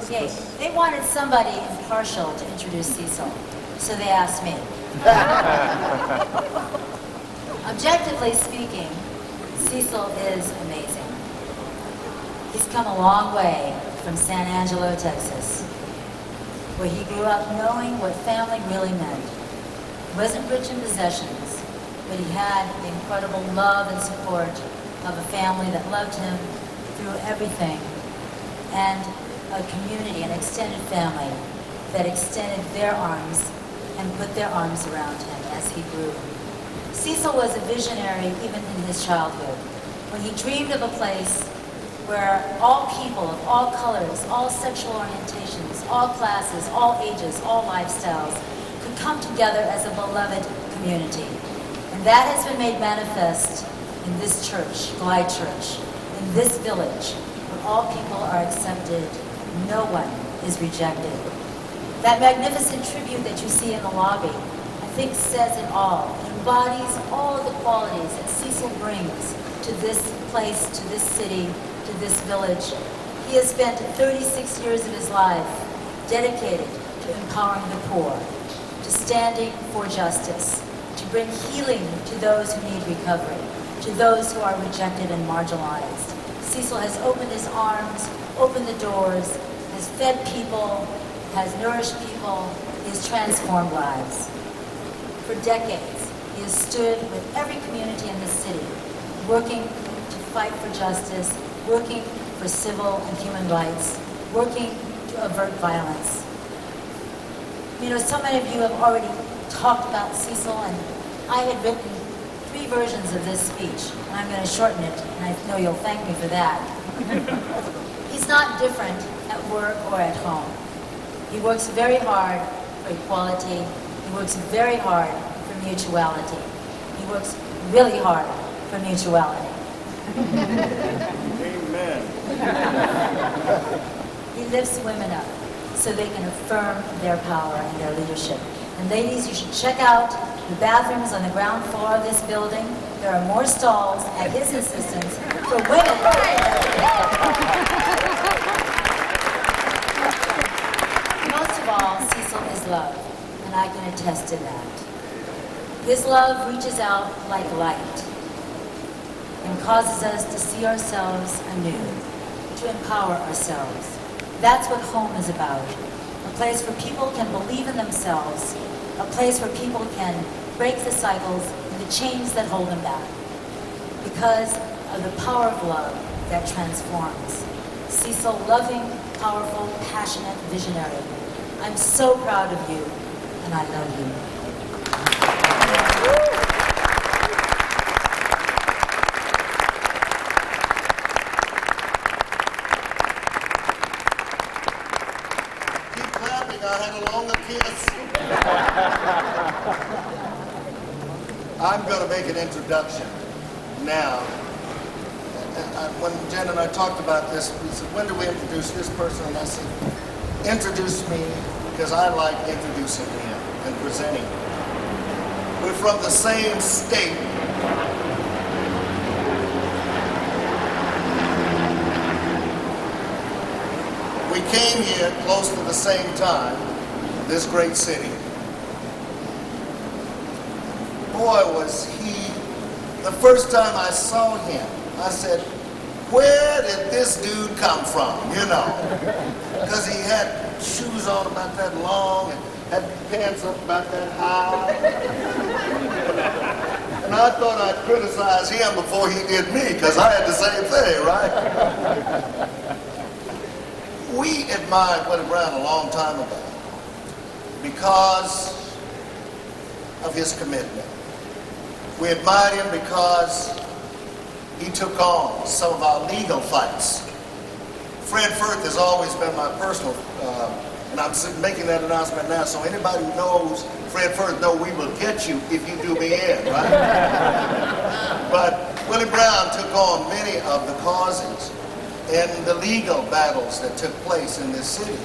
Okay, they wanted somebody impartial to introduce Cecil, so they asked me. Objectively speaking, Cecil is amazing. He's come a long way from San Angelo, Texas, where he grew up knowing what family really meant. He wasn't rich in possessions, but he had the incredible love and support of a family that loved him through everything, and a community, an extended family that extended their arms and put their arms around him as he grew. Cecil was a visionary even in his childhood, when he dreamed of a place where all people of all colors, all sexual orientations, all classes, all ages, all lifestyles could come together as a beloved community. And that has been made manifest in this church, Glide Church, in this village, where all people are accepted, no one is rejected. That magnificent tribute that you see in the lobby, I think says it all. It embodies all of the qualities that Cecil brings to this place, to this city, to this village. He has spent 36 years of his life dedicated to empowering the poor, to standing for justice, to bring healing to those who need recovery, to those who are rejected and marginalized. Cecil has opened his arms, opened the doors, has fed people, has nourished people, he has transformed lives. For decades, he has stood with every community in the city, working to fight for justice, working for civil and human rights, working to avert violence. You know, so many of you have already talked about Cecil, and I had written 3 versions of this speech, and I'm going to shorten it, and I know you'll thank me for that. He's not different at work or at home. He works very hard for equality. He works very hard for mutuality. He works really hard for mutuality. Amen. He lifts women up so they can affirm their power and their leadership. And ladies, you should check out the bathrooms on the ground floor of this building. There are more stalls at his insistence for women. Most of all, Cecil is love, and I can attest to that. His love reaches out like light and causes us to see ourselves anew, to empower ourselves. That's what home is about. A place where people can believe in themselves, a place where people can break the cycles and the chains that hold them back. Because of the power of love that transforms. Cecil, loving, powerful, passionate, visionary. I'm so proud of you, and I love you. a longer kiss? I'm going to make an introduction now. When Jen and I talked about this, we said, when do we introduce this person? And I said, introduce me, because I like introducing him and presenting him. We're from the same state. We came here close to the same time, this great city. Boy, was he, the first time I saw him, I said, where did this dude come from, you know? Because he had shoes on about that long and had pants up about that high. And I thought I'd criticize him before he did me, because I had the same thing, right? We admired Willie Brown a long time ago because of his commitment. We admired him because he took on some of our legal fights. Fred Firth has always been my personal, and I'm making that announcement now, so anybody who knows Fred Firth know we will get you if you do me in, right? But Willie Brown took on many of the causes in the legal battles that took place in this city.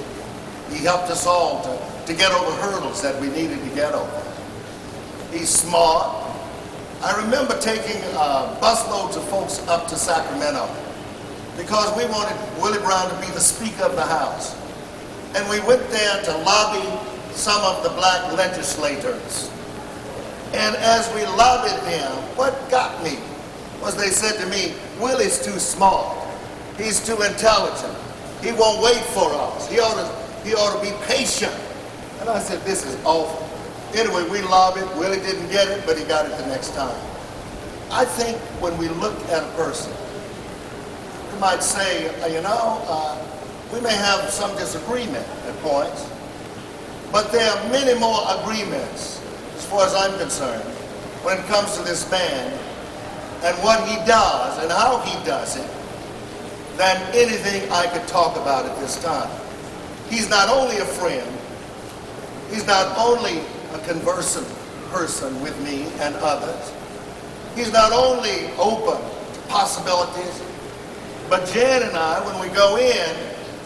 He helped us all to get over hurdles that we needed to get over. He's smart. I remember taking busloads of folks up to Sacramento because we wanted Willie Brown to be the Speaker of the House. And we went there to lobby some of the black legislators. And as we lobbied them, what got me was they said to me, Willie's too smart. He's too intelligent. He won't wait for us. He ought to be patient. And I said, this is awful. Anyway, we lobbied. Willie didn't get it, but he got it the next time. I think when we look at a person, we might say, we may have some disagreement at points, but there are many more agreements, as far as I'm concerned, when it comes to this man and what he does and how he does it, than anything I could talk about at this time. He's not only a friend, he's not only a conversant person with me and others, he's not only open to possibilities, but Jan and I, when we go in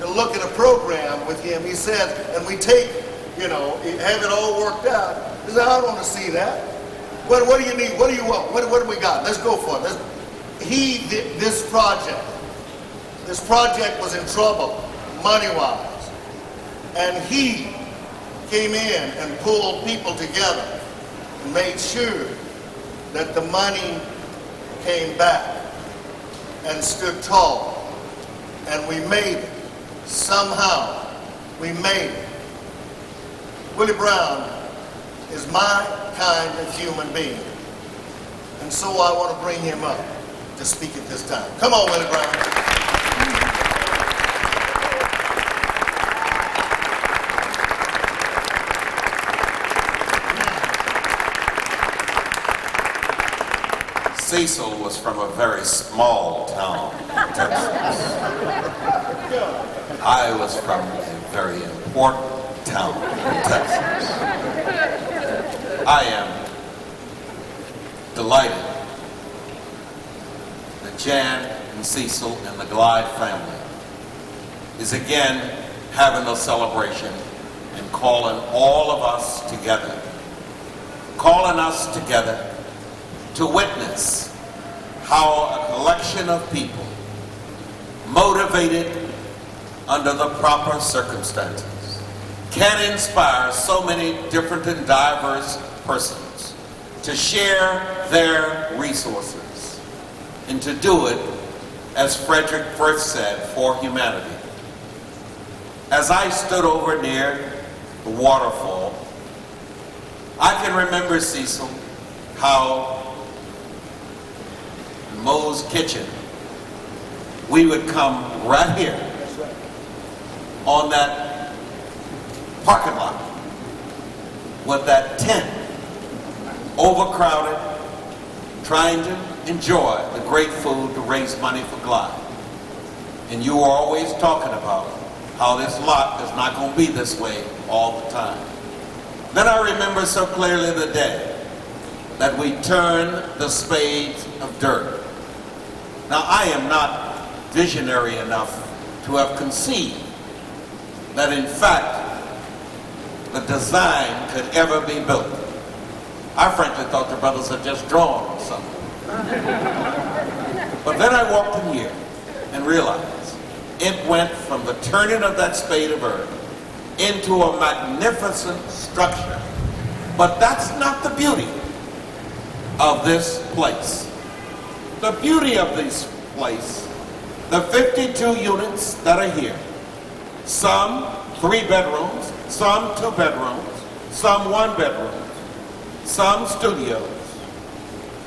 to look at a program with him, he says, and we take, have it all worked out, he said, I don't want to see that. What do you need? What do you want? What do we got? Let's go for it. This project was in trouble, money-wise. And he came in and pulled people together and made sure that the money came back and stood tall. And we made it. Somehow, we made it. Willie Brown is my kind of human being. And so I want to bring him up to speak at this time. Come on, Willie Brown. Cecil was from a very small town, Texas. I was from a very important town, Texas. I am delighted that Jan and Cecil and the Glide family is again having a celebration and calling all of us together, to witness how a collection of people, motivated under the proper circumstances, can inspire so many different and diverse persons to share their resources and to do it, as Frederick Firth said, for humanity. As I stood over near the waterfall, I can remember, Cecil, how in Moe's kitchen, we would come right here on that parking lot with that tent, overcrowded, trying to enjoy the great food to raise money for Glide. And you were always talking about how this lot is not going to be this way all the time. Then I remember so clearly the day that we turned the spades of dirt. Now, I am not visionary enough to have conceived that, in fact, the design could ever be built. I frankly thought the brothers had just drawn something. But then I walked in here and realized it went from the turning of that spade of earth into a magnificent structure. But that's not the beauty of this place. The beauty of this place, the 52 units that are here, some 3 bedrooms, some 2 bedrooms, some 1 bedroom, some studios,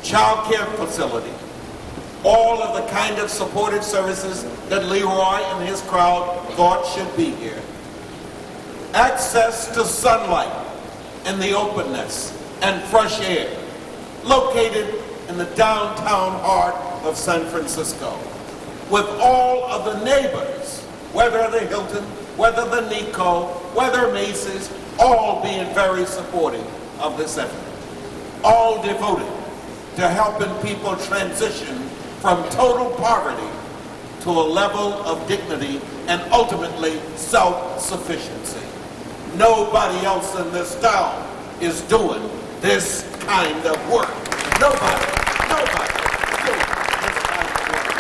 child care facility, all of the kind of supportive services that Leroy and his crowd thought should be here. Access to sunlight and the openness and fresh air, located in the downtown heart of San Francisco, with all of the neighbors, whether the Hilton, whether the Nico, whether Macy's, all being very supportive of this effort, all devoted to helping people transition from total poverty to a level of dignity and ultimately self-sufficiency. Nobody else in this town is doing this kind of work. Nobody is doing this kind of work.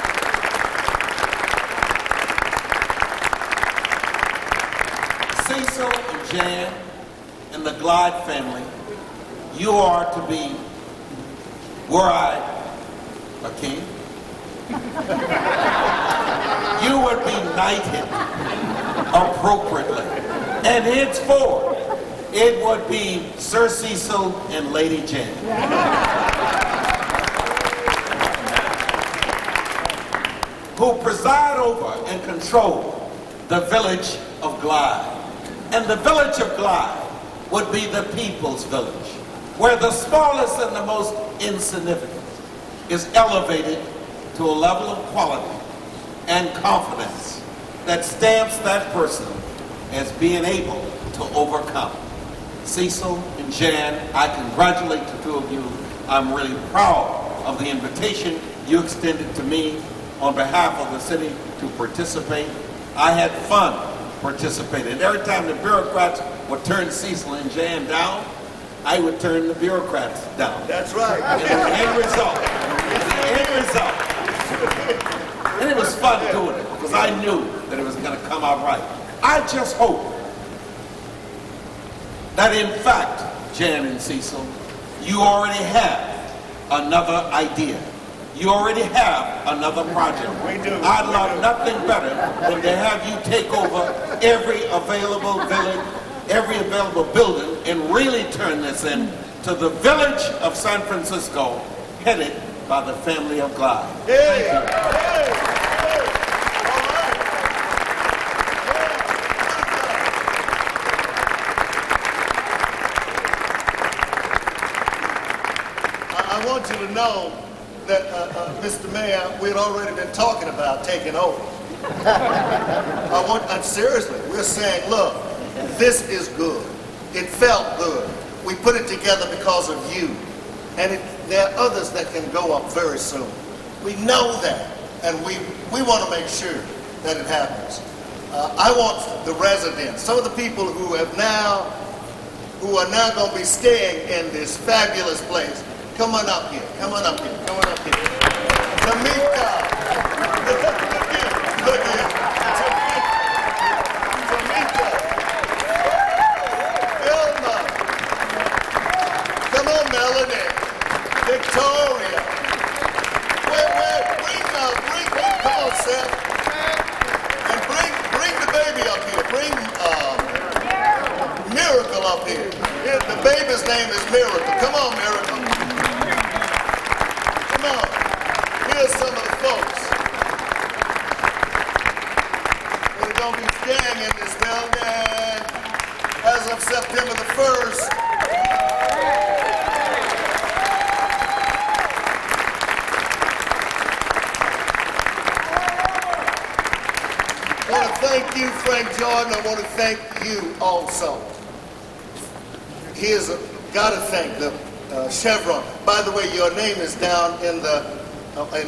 Cecil and Jan and the Glide family, you are to be, were I a king, you would be knighted appropriately. And henceforth, it would be Sir Cecil and Lady Jan. Who preside over and control the village of Glide. And the village of Glide would be the people's village, where the smallest and the most insignificant is elevated to a level of quality and confidence that stamps that person as being able to overcome. Cecil and Jan, I congratulate the two of you. I'm really proud of the invitation you extended to me on behalf of the city to participate. I had fun participating. Every time the bureaucrats would turn Cecil and Jan down, I would turn the bureaucrats down. That's right. And the end result. And it was fun doing it because I knew that it was going to come out right. I just hope that in fact, Jan and Cecil, you already have another idea. You already have another project. We do. I'd love nothing better than to have you take over every available village, every available building, and really turn this into the village of San Francisco, headed by the family of Glide. Thank you. I want you to know that, Mr. Mayor, we'd already been talking about taking over. Seriously, we're saying, look, this is good. It felt good. We put it together because of you. And there are others that can go up very soon. We know that, and we want to make sure that it happens. I want the residents, some of the people who are now going to be staying in this fabulous place. Come on up here. Come on up here. Come on up here. Tamika. Look here. Tamika. Vilma. Come on, Melanie. Victoria. Come on, Seth. And bring the baby up here. Bring Miracle up here. The baby's name is Miracle. Come on, Miracle. Come on. Here's some of the folks that are going to be staying in this building as of September the 1st. I want to thank you, Frank Jordan. I want to thank you also. Gotta thank the Chevron. By the way, your name is down in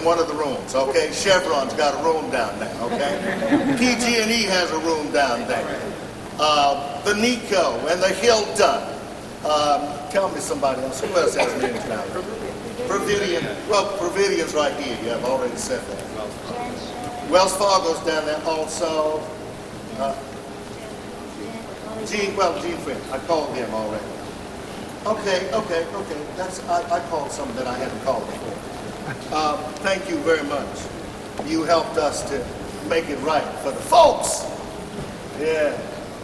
one of the rooms, okay? Chevron's got a room down there, okay? PG&E has a room down there. The Nico and the Hilton. Tell me somebody else. Who else has names down there? Providian. Well, Providian's right here. Yeah, I've already said that. Wells Fargo's down there also. Gene Friend. I called him already. Okay. I called some that I hadn't called before. Thank you very much. You helped us to make it right for the folks. Yeah.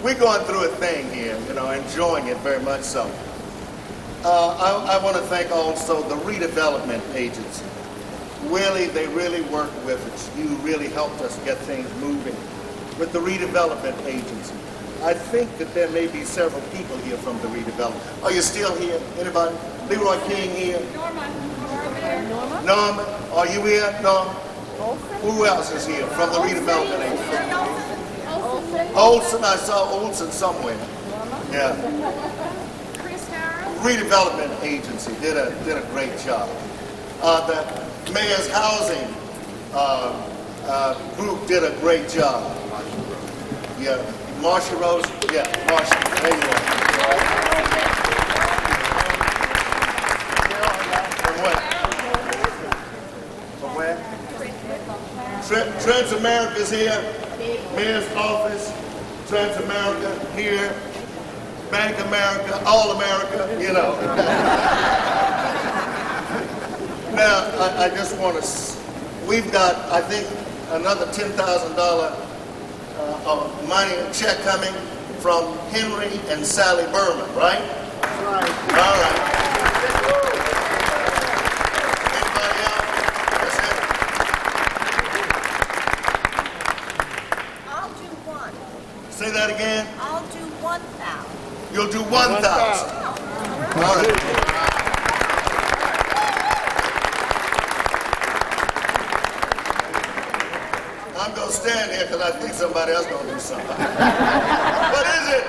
We're going through a thing here, enjoying it very much so. I want to thank also the redevelopment agency. They really worked with us. You really helped us get things moving with the redevelopment agency. I think that there may be several people here from the redevelopment. Are you still here? Anybody? Leroy King here? Norman, are you here? Norman? Who else is here from the redevelopment agency? Olson, I saw Olson somewhere. Yeah. Redevelopment agency did a great job. The mayor's housing group did a great job. Yeah. Marcia Rose? Yeah, Marcia. There you are. From where? Transamerica's here. Mayor's office. Transamerica here. Bank America, All America, Now, I just want to, we've got, I think, another $10,000 money check coming from Henry and Sally Berman, right? That's right. All right. Anybody else? That's it. I'll do one. Say that again. I'll do 1,000. You'll do 1,000. All right. I'm going to stand here because I think somebody else going to do something. What is it?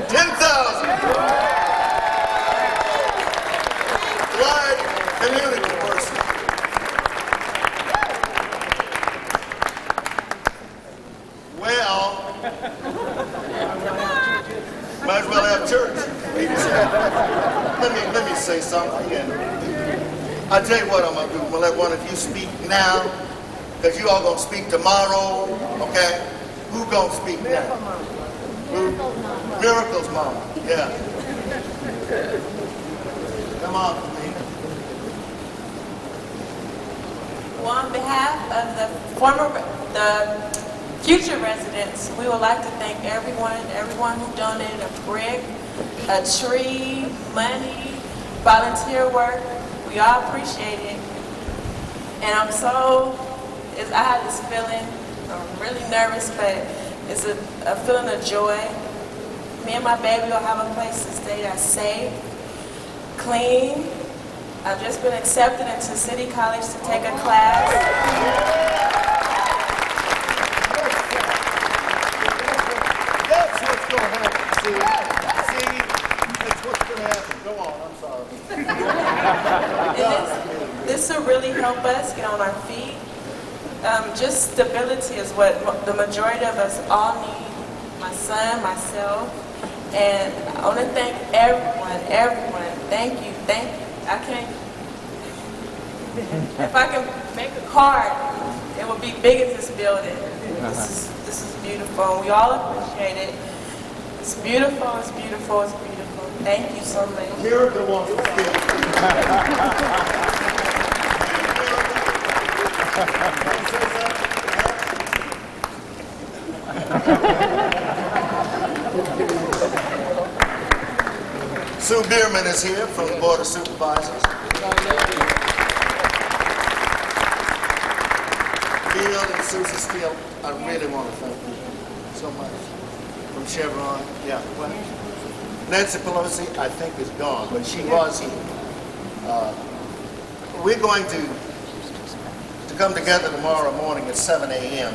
10,000. Right, community person. Well, might as well have church. Let me say something again. I tell you what I'm going to do. I'm going to let one of you speak now. Because you all going to speak tomorrow, okay? Who going to speak now? Who? Miracle's mama, yeah. Come on, please. Well, on behalf of the future residents, we would like to thank everyone who donated a brick, a tree, money, volunteer work. We all appreciate it. And I had this feeling, I'm really nervous, but it's a feeling of joy. Me and my baby will have a place to stay that's safe, clean. I've just been accepted into City College to take a class. That's what's going to happen. See, that's what's going to happen. Go on, I'm sorry. This will really help us get on our feet. Just stability is what the majority of us all need. My son, myself, and I want to thank everyone. Thank you. I can't. If I can make a card, it would be big as this building. This is beautiful. We all appreciate it. It's beautiful. It's beautiful. It's beautiful. Thank you so much. Miracle wants to Sue Bierman is here from the Board of Supervisors. Bill and Susie Steele, I really want to thank you so much. From Chevron, yeah. What? Nancy Pelosi, I think, is gone, but she was here. We're going to come together tomorrow morning at 7 a.m.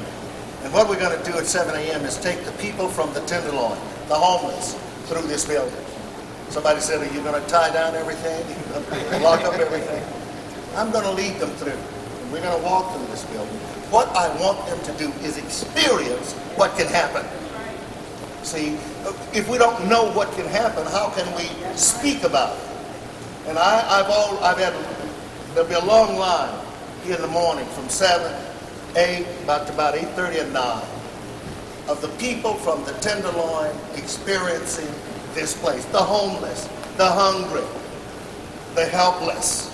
And what we're going to do at 7 a.m. is take the people from the Tenderloin, the homeless, through this building. Somebody said, are you going to tie down everything? Are you going to lock up everything? I'm going to lead them through. And we're going to walk through this building. What I want them to do is experience what can happen. See, if we don't know what can happen, how can we speak about it? And there'll be a long line here in the morning from 7, 8, about 8:30 and 9 of the people from the Tenderloin experiencing this place. The homeless, the hungry, the helpless.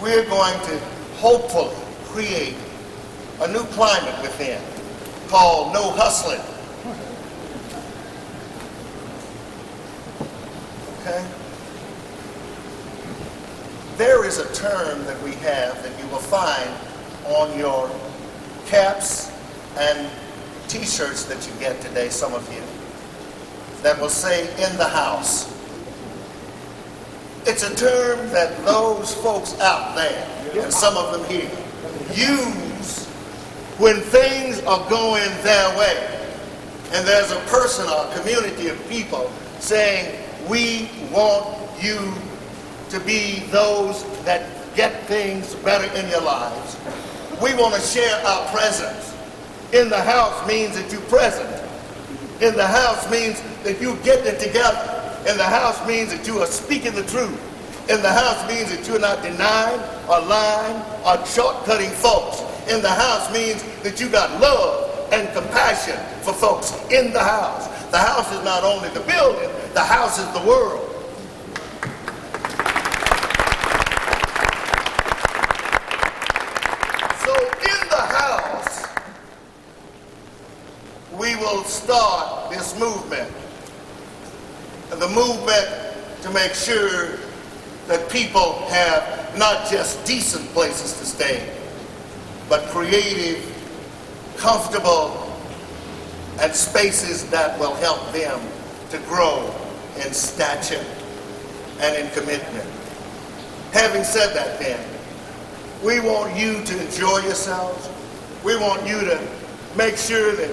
We're going to hopefully create a new climate within called no hustling. Okay? There is a term that we have that you will find on your caps and t-shirts that you get today, some of you, that will say in the house. It's a term that those folks out there, and some of them here, use when things are going their way. And there's a person or a community of people saying, we want you to be those that get things better in your lives. We want to share our presence. In the house means that you're present. In the house means that you get it together. In the house means that you are speaking the truth. In the house means that you're not denying or lying or shortcutting folks. In the house means that you got love and compassion for folks in the house. The house is not only the building, the house is the world. So in the house, we will start this movement. The movement to make sure that people have not just decent places to stay, but creative, comfortable, and spaces that will help them to grow in stature and in commitment. Having said that then, we want you to enjoy yourselves. We want you to make sure that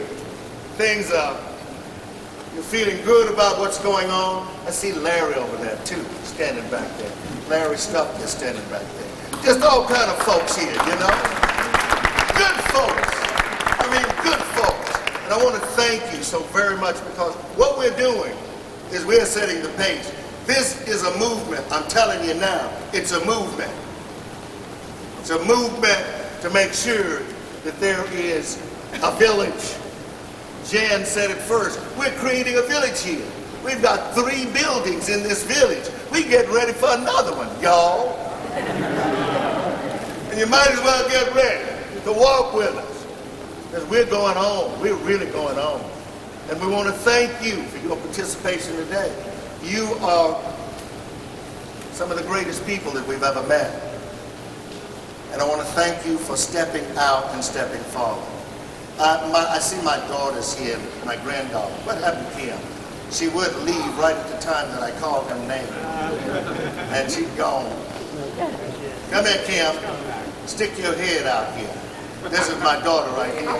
things are, you're feeling good about what's going on. I see Larry over there too, standing back there. Larry Stuck is standing back there. Just all kind of folks here, you know? Good folks. I mean, good folks. And I want to thank you so very much, because what we're doing is we're setting the pace. This is a movement. I'm telling you now, it's a movement. It's a movement to make sure that there is a village. Jan said it first. We're creating a village here. We've got 3 buildings in this village. We get ready for another one, y'all. And you might as well get ready to walk with us, because we're going on. We're really going on. And we want to thank you for your participation today. You are some of the greatest people that we've ever met. And I want to thank you for stepping out and stepping forward. I see my daughters here, my granddaughter. What happened to Kim? She would leave right at the time that I called her name. And she's gone. Come here, Kim. Stick your head out here. This is my daughter right here.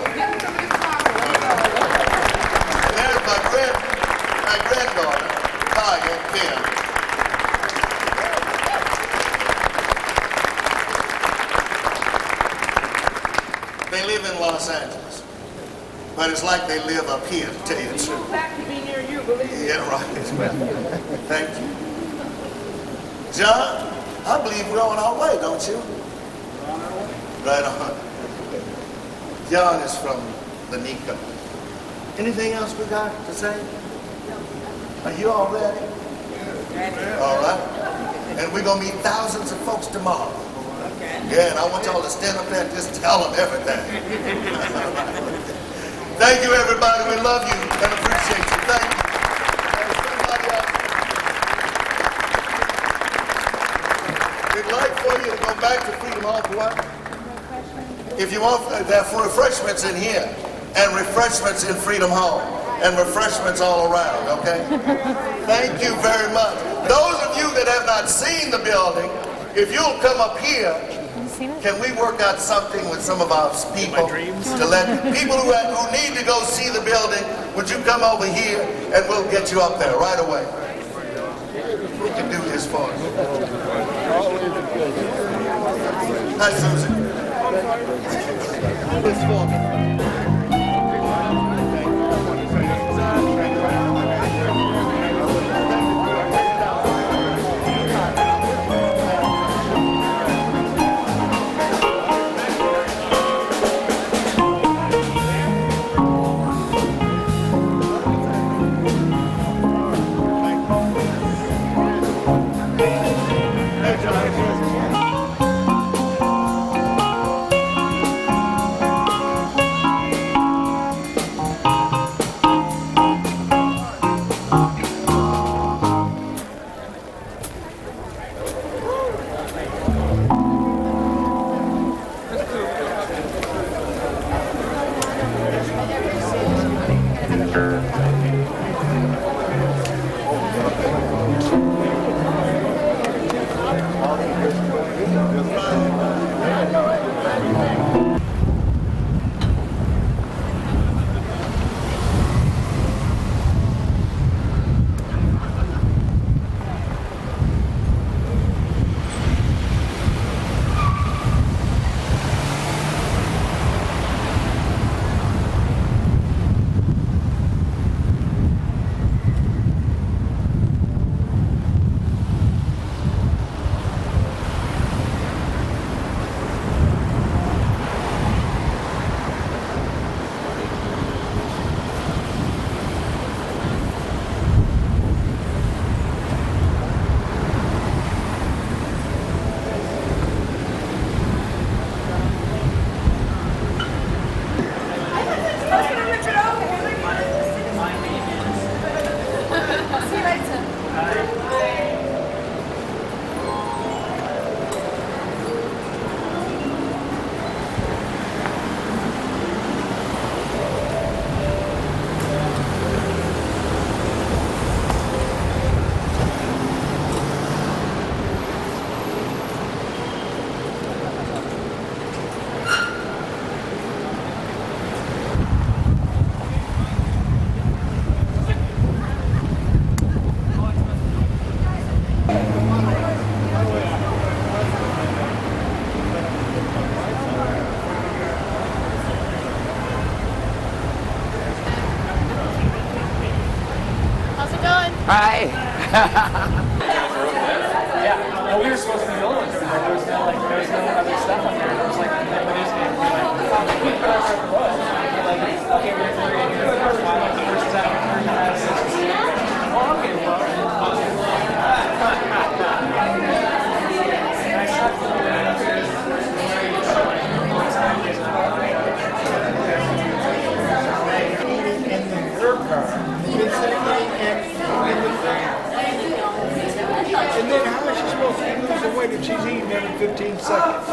There's my granddaughter, Taya, Kim. They live in Los Angeles, but it's like they live up here, to tell you the truth. Back to be near you, believe me. Yeah, right. Thank you. John, I believe we're on our way, don't you? Right on. John is from Lanika. Anything else we got to say? Are you all ready? All right. And we're going to meet thousands of folks tomorrow. Yeah, and I want y'all to stand up there and just tell them everything. Thank you, everybody. We love you and appreciate you. Thank you. We'd like for you to go back to Freedom Hall for what? If you want, there are refreshments in here, and refreshments in Freedom Hall, and refreshments all around, okay? Thank you very much. Those of you that have not seen the building, if you'll come up here, seen it? Can we work out something with some of our people to let people who need to go see the building, would you come over here and we'll get you up there right away? We can do this for you. Hi, Susan. This for me. Hi. Yeah. Well, we were supposed to be the only ones. There was no other stuff on there. It was like the news game. Like, okay, we're in here. Versus out. Okay, well. And then how is she supposed to lose the weight if she's eating every 15 seconds?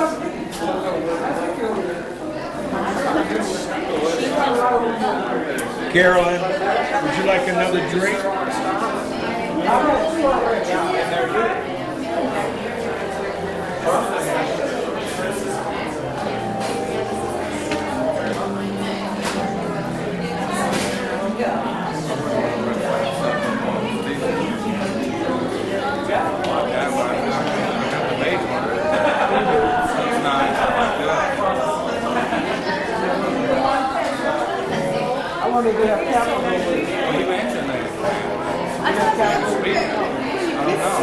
Carolyn, would you like another drink? I want to get a capital. You mentioned that. I don't know.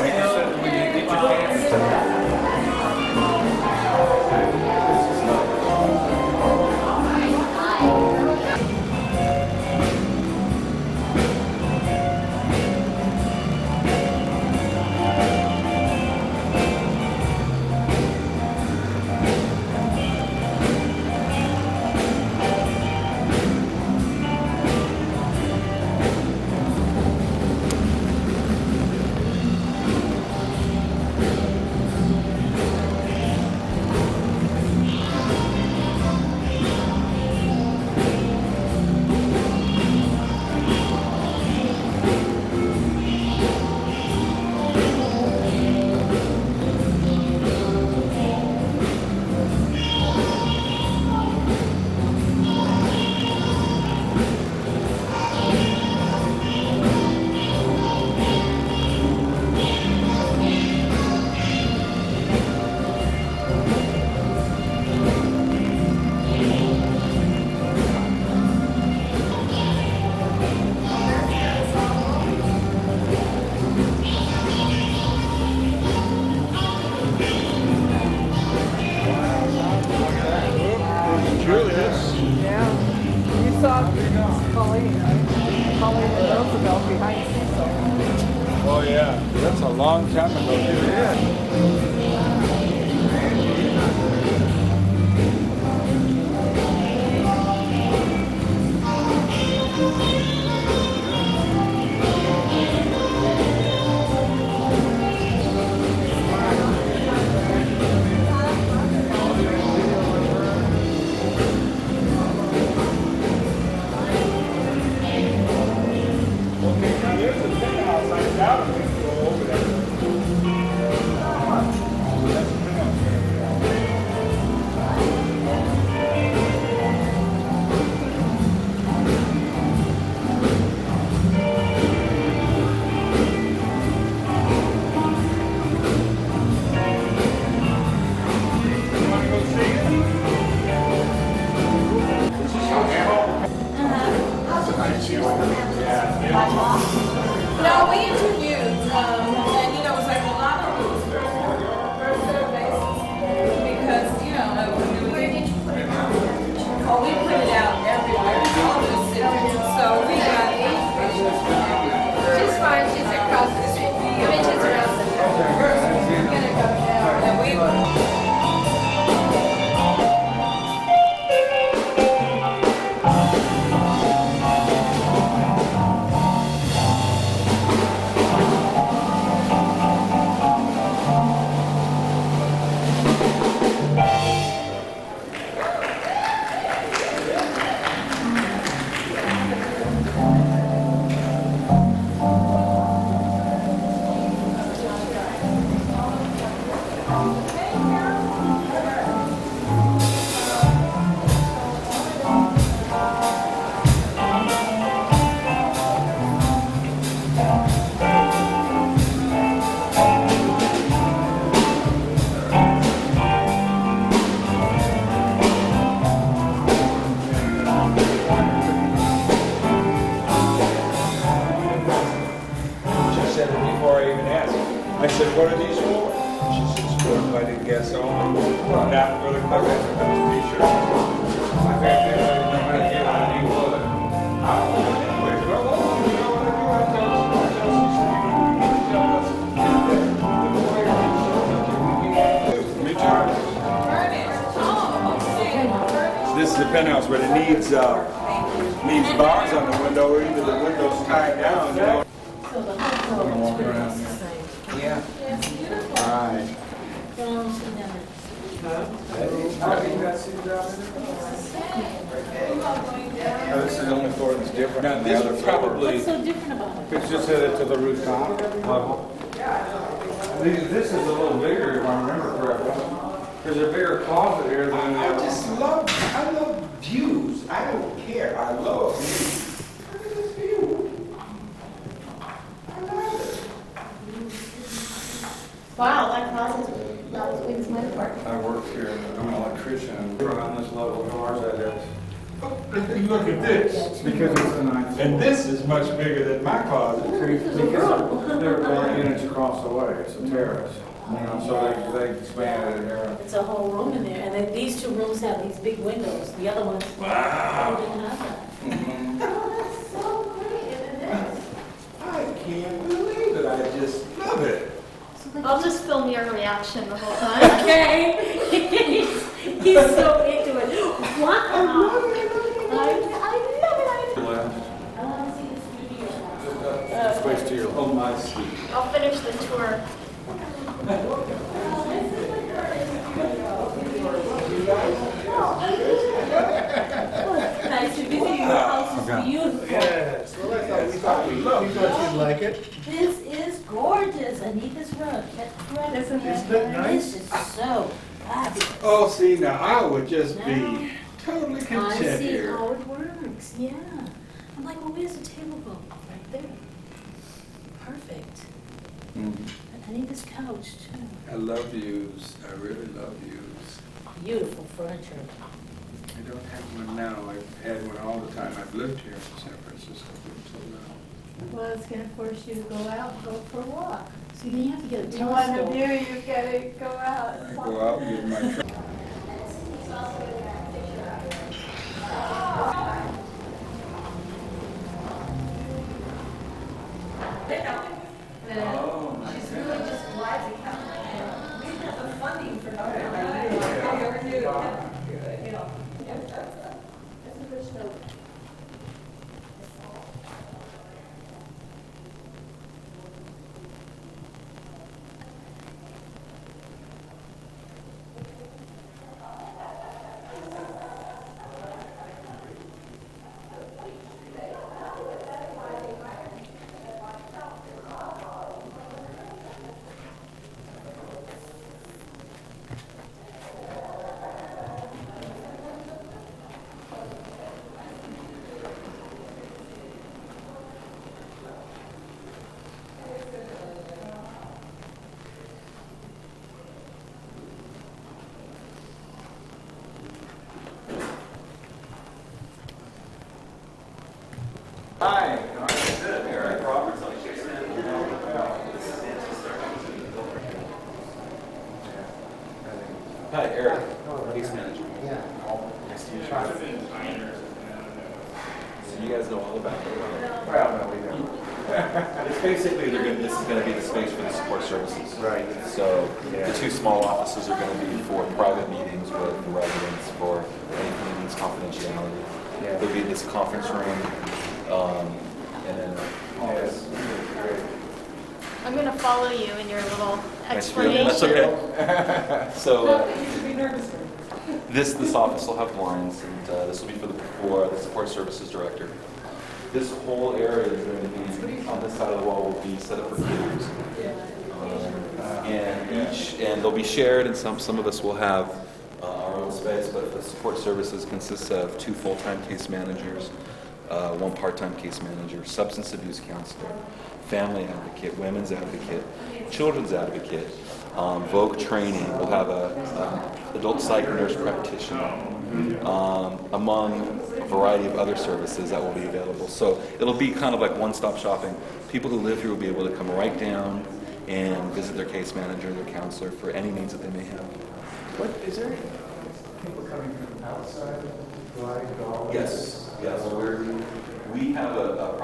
He just said we need to get your saw Pauline, right? Pauline and Roosevelt behind Cecil. Oh yeah, that's a long time ago. No, we interviewed, and you know, it was like a lot of rules, first serve basis, because, you know, where did you put it out? Oh, we put it out everywhere, all the cities, so we got 8 pictures. She's fine, she's across the street, I mean, she's around the corner. We're gonna go down, and we. I said, what are these for? She said, sport-lighted guests only. Not really clever. That's a t-shirt. My family didn't know how to get on any wood. Anyway, well, you know what I do? I tell her, this is the penthouse, but it needs bars on the window, or either the window's tied down. You know? So the whole floor is pretty much the same. Yeah. Right. This is the only floor that's different. Now, this is probably. What's so different about it? It's just headed to the rooftop level. This is a little bigger, if I remember correctly. There's a bigger closet here than. I love views. I don't care. I love views. Look at this view. I love it. Wow, that closet's not as big as my apartment. I work here. I'm an electrician. We're on this level of ours, that is. Look at this. Because it's the ninth. And this is much bigger than my closet. Because there are units across the way. It's a terrace. You know, so they expanded it there. It's a whole room in there, and then these two rooms have these big windows. The other ones Wow. didn't have that. Mm-hmm. Oh, that's so great, and it is. I can't believe it. I just love it. I'll just film your reaction the whole time. Okay. He's so into it. Wow. I love it. I love it. I want to see the studio. Switch to your home, my seat. I'll finish the tour. Nice to visit you. Your house is beautiful. Yes. Well, that's how we thought we thought you'd like it. This is gorgeous. Anita's rug. That's right. Isn't it nice? This is so fabulous. Oh, see, now I would just be totally I content see here. how it works. Yeah. I'm like, well, where's the table go? Right there. Perfect. Mm. And Anita's couch too. I love views. I really love views. Beautiful furniture. I don't have one now. I've had one all the time. I've lived here in San Francisco until now. Well, it's going to force you to go out and go for a walk. So then you have to get a You want to telescope. view, you got to go out. I go out and get my truck. So you guys know all about it. Well, no, we don't. It's basically this is going to be the space for the support services. Right. So the two small offices are going to be for private meetings with the residents for anything that needs confidentiality. Yeah. There'll be this conference room, and then office. I'm going to follow you in your little That's okay. So this office will have blinds, and this will be for the support services director. This whole area is going to be on this side of the wall will be set up for computers, and they'll be shared, and some of us will have our own space. But the support services consists of 2 full-time case managers, 1 part-time case manager, substance abuse counselor, family advocate, women's advocate, children's advocate, voc training. We'll have a adult psych nurse practitioner, among a variety of other services that will be available. So it'll be kind of like one-stop shopping. People who live here will be able to come right down and visit their case manager, their counselor for any needs that they may have. What is there? People coming from outside, gliding, Yes. We have a